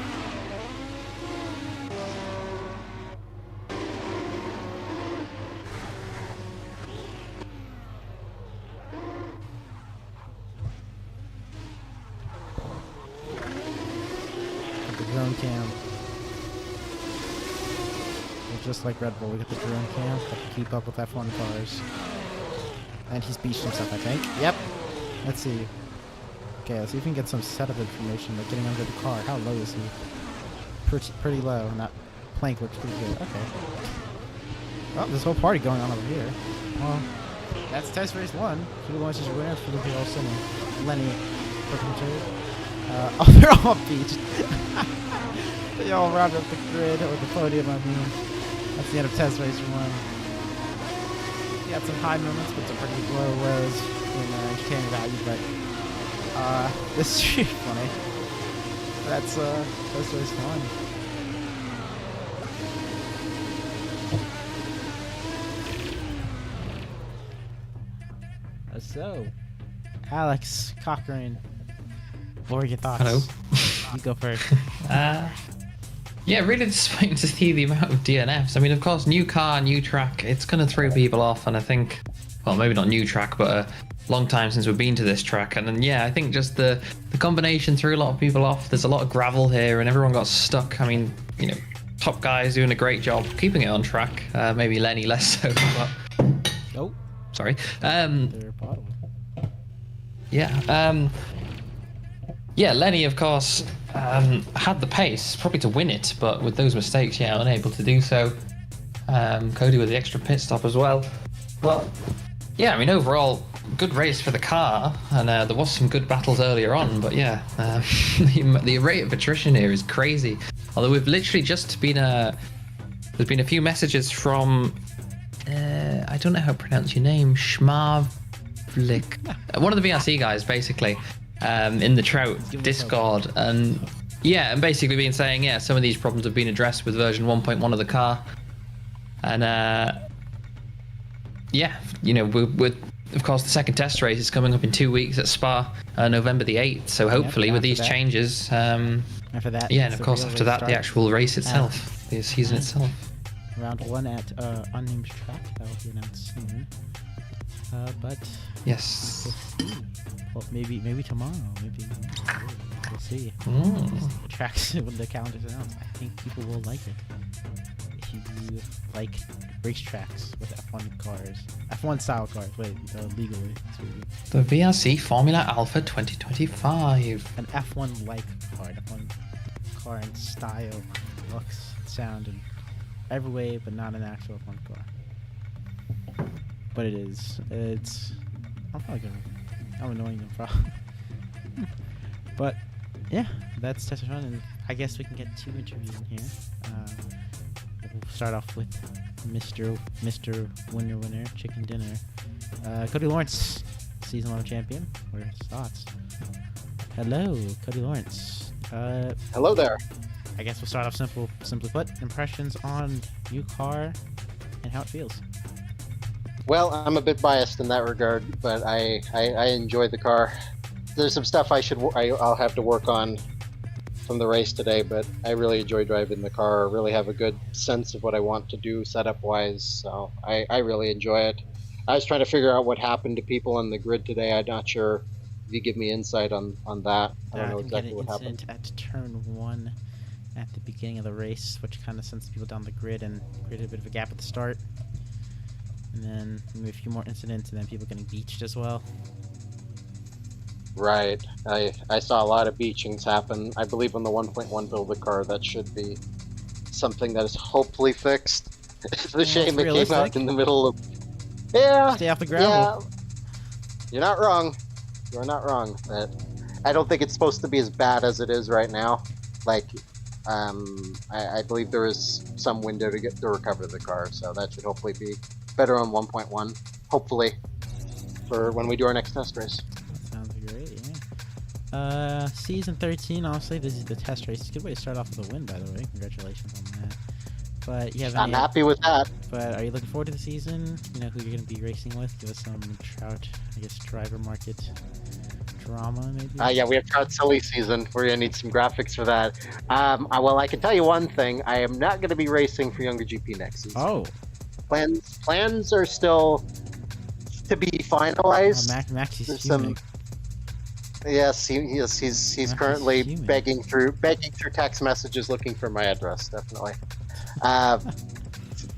The drone cam. Just like Red Bull, we got the drone cam to keep up with F1 cars. And he's beached himself, I think. Yep. Let's see. Okay, let's see if we can get some setup information. Like getting under the car. How low is he? Pretty low. And that plank looks pretty good. Okay. Well, there's a whole party going on over here. Well, that's test race 1. Cody Lawrence is your winner. Philip Bielson and Lenny. Oh, they're all beached. They all rounded up the grid, or the podium, I mean. That's the end of test race 1. He had some high moments, but some pretty low lows in entertainment value, but this is really funny. That's test race 1. So, Alex Cochran, what are your thoughts? Hello. You go first. Yeah, really disappointing to see the amount of DNFs. I mean, of course, new car, new track, it's going to throw people off. And I think, well, maybe not new track, but a long time since we've been to this track. And then, yeah, I think just the combination threw a lot of people off. There's a lot of gravel here and everyone got stuck. I mean, you know, top guys doing a great job keeping it on track. Maybe Lenny less so, but... Oh. Sorry. Yeah. Yeah, Lenny, of course, had the pace, probably to win it, but with those mistakes, yeah, unable to do so. Cody with the extra pit stop as well. But, yeah, I mean, overall, good race for the car, and there was some good battles earlier on, but yeah, the rate of attrition here is crazy. Although we've literally just been, there's been a few messages from, I don't know how to pronounce your name, Schmarvlik, one of the VRC guys, basically. In the Trout Discord, and yeah, and basically been saying, yeah, some of these problems have been addressed with version 1.1 of the car, and yeah, you know, we're of course, the second test race is coming up in 2 weeks at Spa, November the 8th. So hopefully, with these changes, after that, yeah, and of course after that, the actual race itself, the season itself. Round 1 at unnamed track that will be announced soon. But yes, we'll see. Well, maybe tomorrow. Maybe we'll see. The tracks when the calendar's announced, I think people will like it. If you like racetracks with F1 cars, F1 style cars, legally. The VRC Formula Alpha 2025. An F1 like car, F1 car in style, looks, sound, and every way, but not an actual F1 car. But it is. I'm annoying them probably. But yeah, that's test run, and I guess we can get 2 interviews in here. We'll start off with Mr. Winner, Chicken Dinner. Cody Lawrence, season 11 champion. What are his thoughts? Hello, Cody Lawrence. Hello there. I guess we'll start off simply put, impressions on new car and how it feels. Well, I'm a bit biased in that regard, but I enjoy the car. There's some stuff I'll have to work on from the race today, but I really enjoy driving the car. I really have a good sense of what I want to do setup-wise, so I really enjoy it. I was trying to figure out what happened to people on the grid today. I'm not sure if you give me insight on that. I don't know exactly what happened. At turn 1 at the beginning of the race, which kind of sends people down the grid and created a bit of a gap at the start. And then maybe a few more incidents, and then people getting beached as well. Right. I saw a lot of beachings happen. I believe on the 1.1 build a car, that should be something that is hopefully fixed. It's a shame it came out in the middle of... Yeah. Stay off the gravel. Yeah. You're not wrong. You're not wrong. But I don't think it's supposed to be as bad as it is right now. Like, I believe there is some window to recover the car, so that should hopefully be better on 1.1, hopefully, for when we do our next test race. That sounds great, yeah. Season 13, honestly, this is the test race. It's a good way to start off with a win, by the way. Congratulations on that. But you have I'm happy with that. But are you looking forward to the season? You know who you're going to be racing with? Give us some Trout, I guess, driver market drama, maybe? Yeah, we have Trout Silly season. We're going to need some graphics for that. Well, I can tell you one thing. I am not going to be racing for Younger GP next season. Oh. Plans are still to be finalized. Maxi's fuming. Yes, he's currently begging through text messages looking for my address. Definitely.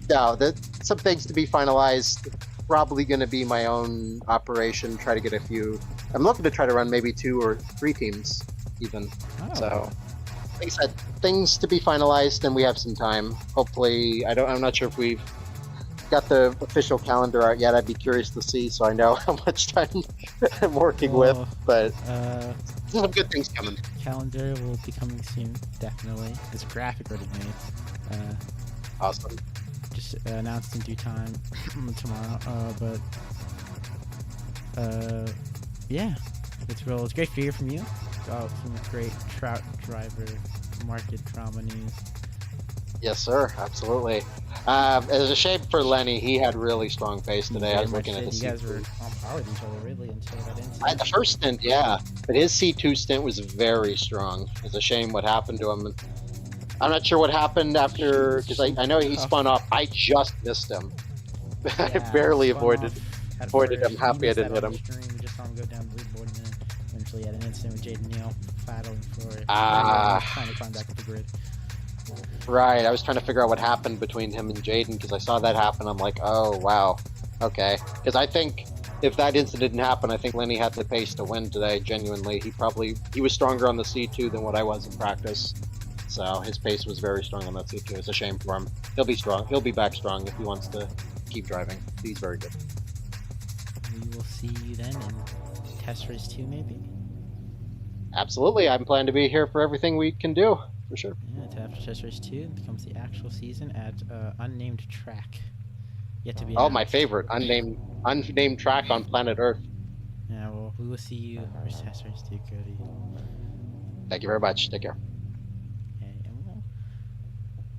No, some things to be finalized. Probably going to be my own operation. Try to get a few. I'm looking to try to run maybe 2 or 3 teams, even. Oh. So, like I said, things to be finalized, and we have some time. Hopefully, I'm not sure if we've got the official calendar out yet. I'd be curious to see, so I know how much time I'm working with. But some good things coming. Calendar will be coming soon, definitely. There's a graphic already made. Awesome. Just announced in due time tomorrow. Yeah, it's great to hear from you. Some great Trout driver market drama news. Yes, sir. Absolutely. It was a shame for Lenny. He had really strong pace today. I was looking at the C2. You guys were on par with each other, really, until that incident. The first stint, yeah. But his C2 stint was very strong. It's a shame what happened to him. I'm not sure what happened after, because I know he spun off. I just missed him. Yeah, I barely avoided him. Happy I didn't hit him. We just saw him go down the leaderboard, and then eventually had an incident with Jaden Neal battling for it. Trying to climb back up the grid. Right, I was trying to figure out what happened between him and Jaden, because I saw that happen. I'm like, oh, wow. Okay. Because I think if that incident didn't happen, I think Lenny had the pace to win today, genuinely. He was stronger on the C2 than what I was in practice. So his pace was very strong on that C2. It's a shame for him. He'll be strong. He'll be back strong if he wants to keep driving. He's very good. We will see you then in test race 2, maybe? Absolutely. I'm planning to be here for everything we can do, for sure. Yeah, after test race 2 becomes the actual season at unnamed track. Yet to be Oh, announced. my favorite. Unnamed track on planet Earth. Yeah, well, we will see you for test race 2, Cody. Thank you very much. Take care. Okay, and we'll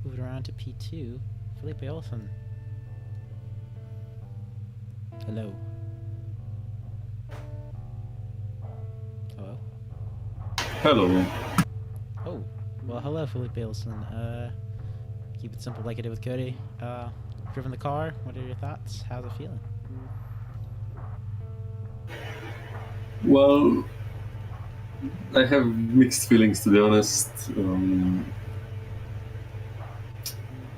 move it around to P2. Felipe Olsen. Hello. Hello. Oh, well, hello, Felipe Olson. Keep it simple like I did with Cody. Driven the car. What are your thoughts? How's it feeling? Well, I have mixed feelings, to be honest.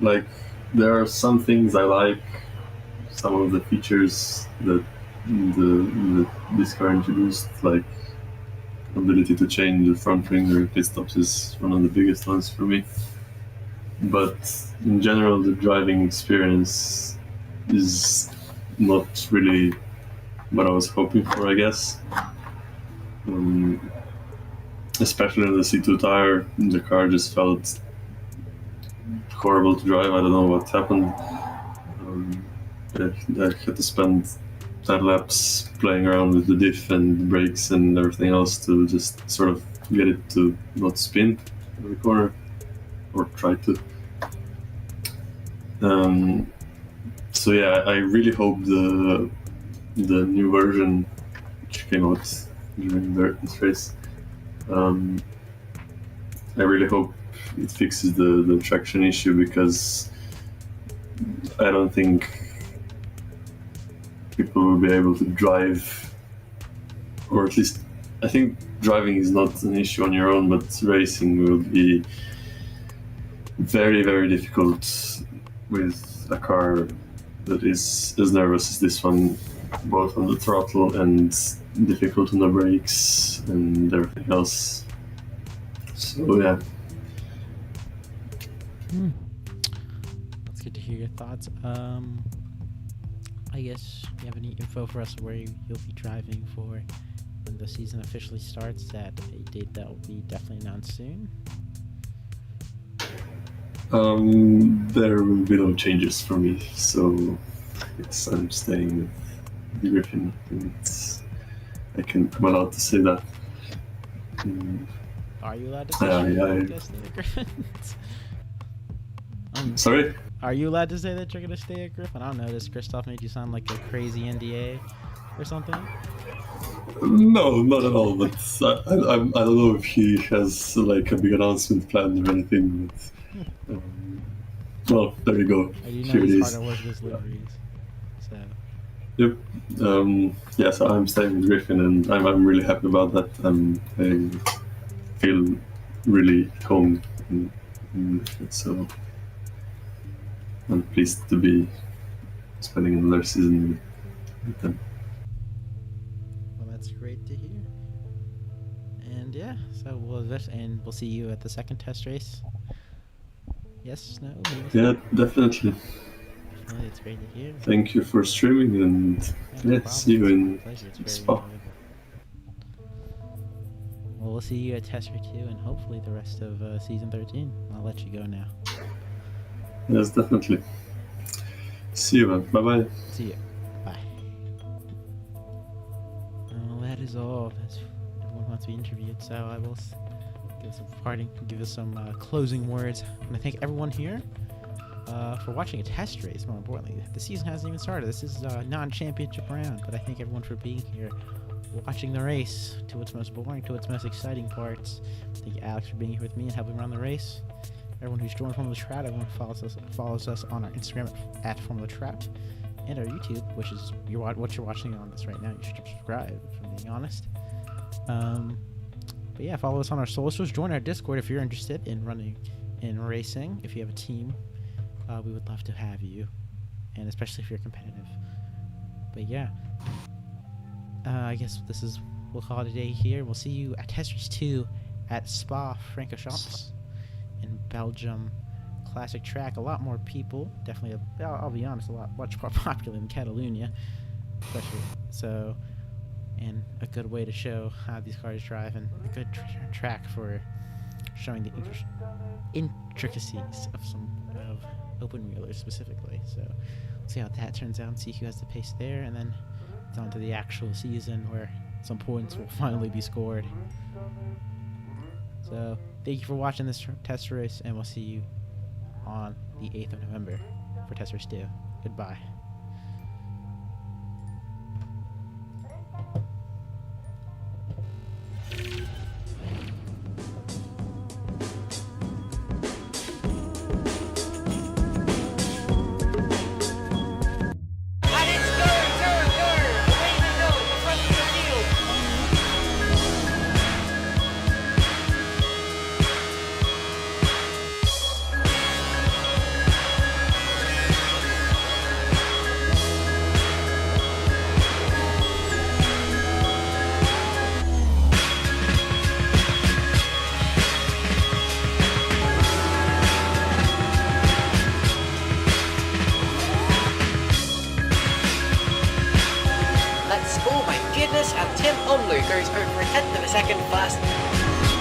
Like, there are some things I like, some of the features that this car introduced, like ability to change the front wing during pit stops is one of the biggest ones for me. But in general, the driving experience is not really what I was hoping for, I guess. Especially on the C2 tire, the car just felt horrible to drive. I don't know what happened. I had to spend 10 laps playing around with the diff and the brakes and everything else to just sort of get it to not spin every corner, or try to. So yeah, I really hope the new version, which came out during this race, I really hope it fixes the traction issue, because I don't think people will be able to drive, or at least I think driving is not an issue on your own, but racing will be very, very difficult with a car that is as nervous as this one, both on the throttle and difficult on the brakes and everything else. So yeah. That's good to hear your thoughts. I guess you have any info for us where you'll be driving for when the season officially starts, at a date that will be definitely announced soon? There will be no changes for me, so yes, I'm staying with Griffin, and I'm allowed to say that. Are you allowed to say that? Sorry? Are you allowed to say that you're going to stay at Griffin? I don't know. Does Christoph made you sound like a crazy NDA or something? No, not at all. But I don't know if he has like a big announcement planned or anything. But, well, there you go. I do know Here it he's is. hard at work with his liveries. So. Yep. Yeah, so I'm staying with Griffin, and I'm really happy about that. I feel really at home in Griffin, so I'm pleased to be spending another season with them. Well, that's great to hear. And yeah, so we'll see you at the second test race. Yes, no, maybe. Yeah, definitely. Definitely, it's great to hear. Thank you for streaming, and No see you in pleasure. It's very Spa. enjoyable. Well, we'll see you at test race 2 and hopefully the rest of season 13. I'll let you go now. Yes, definitely. See you, man. Bye-bye. See you. Bye. Well, that is all. Everyone wants to be interviewed, so I will give us some closing words. I want to thank everyone here for watching a test race. More importantly, the season hasn't even started. This is a non-championship round, but I thank everyone for being here, watching the race to its most boring, to its most exciting parts. Thank Alex for being here with me and helping run the race. Everyone who's joined Formula Trout, everyone follows us on our Instagram at Formula Trout, and our YouTube, which is what you're watching on this right now. You should subscribe, if I'm being honest. But yeah, follow us on our socials. Join our Discord if you're interested in running and racing. If you have a team, we would love to have you, and especially if you're competitive. But yeah, I guess we'll call it a day here. We'll see you at Test Race 2 at Spa-Francorchamps in Belgium. Classic track, a lot more people. Definitely, I'll be honest, much more popular than Catalunya, especially. So, and a good way to show how these cars drive, and a good track for showing the intricacies of open wheelers specifically. So, we'll see how that turns out and see who has the pace there, and then it's on to the actual season where some points will finally be scored. So, thank you for watching this test race, and we'll see you on the 8th of November for Test Race 2. Goodbye. Oh my goodness, and Tim Omloo goes over a tenth of a second faster.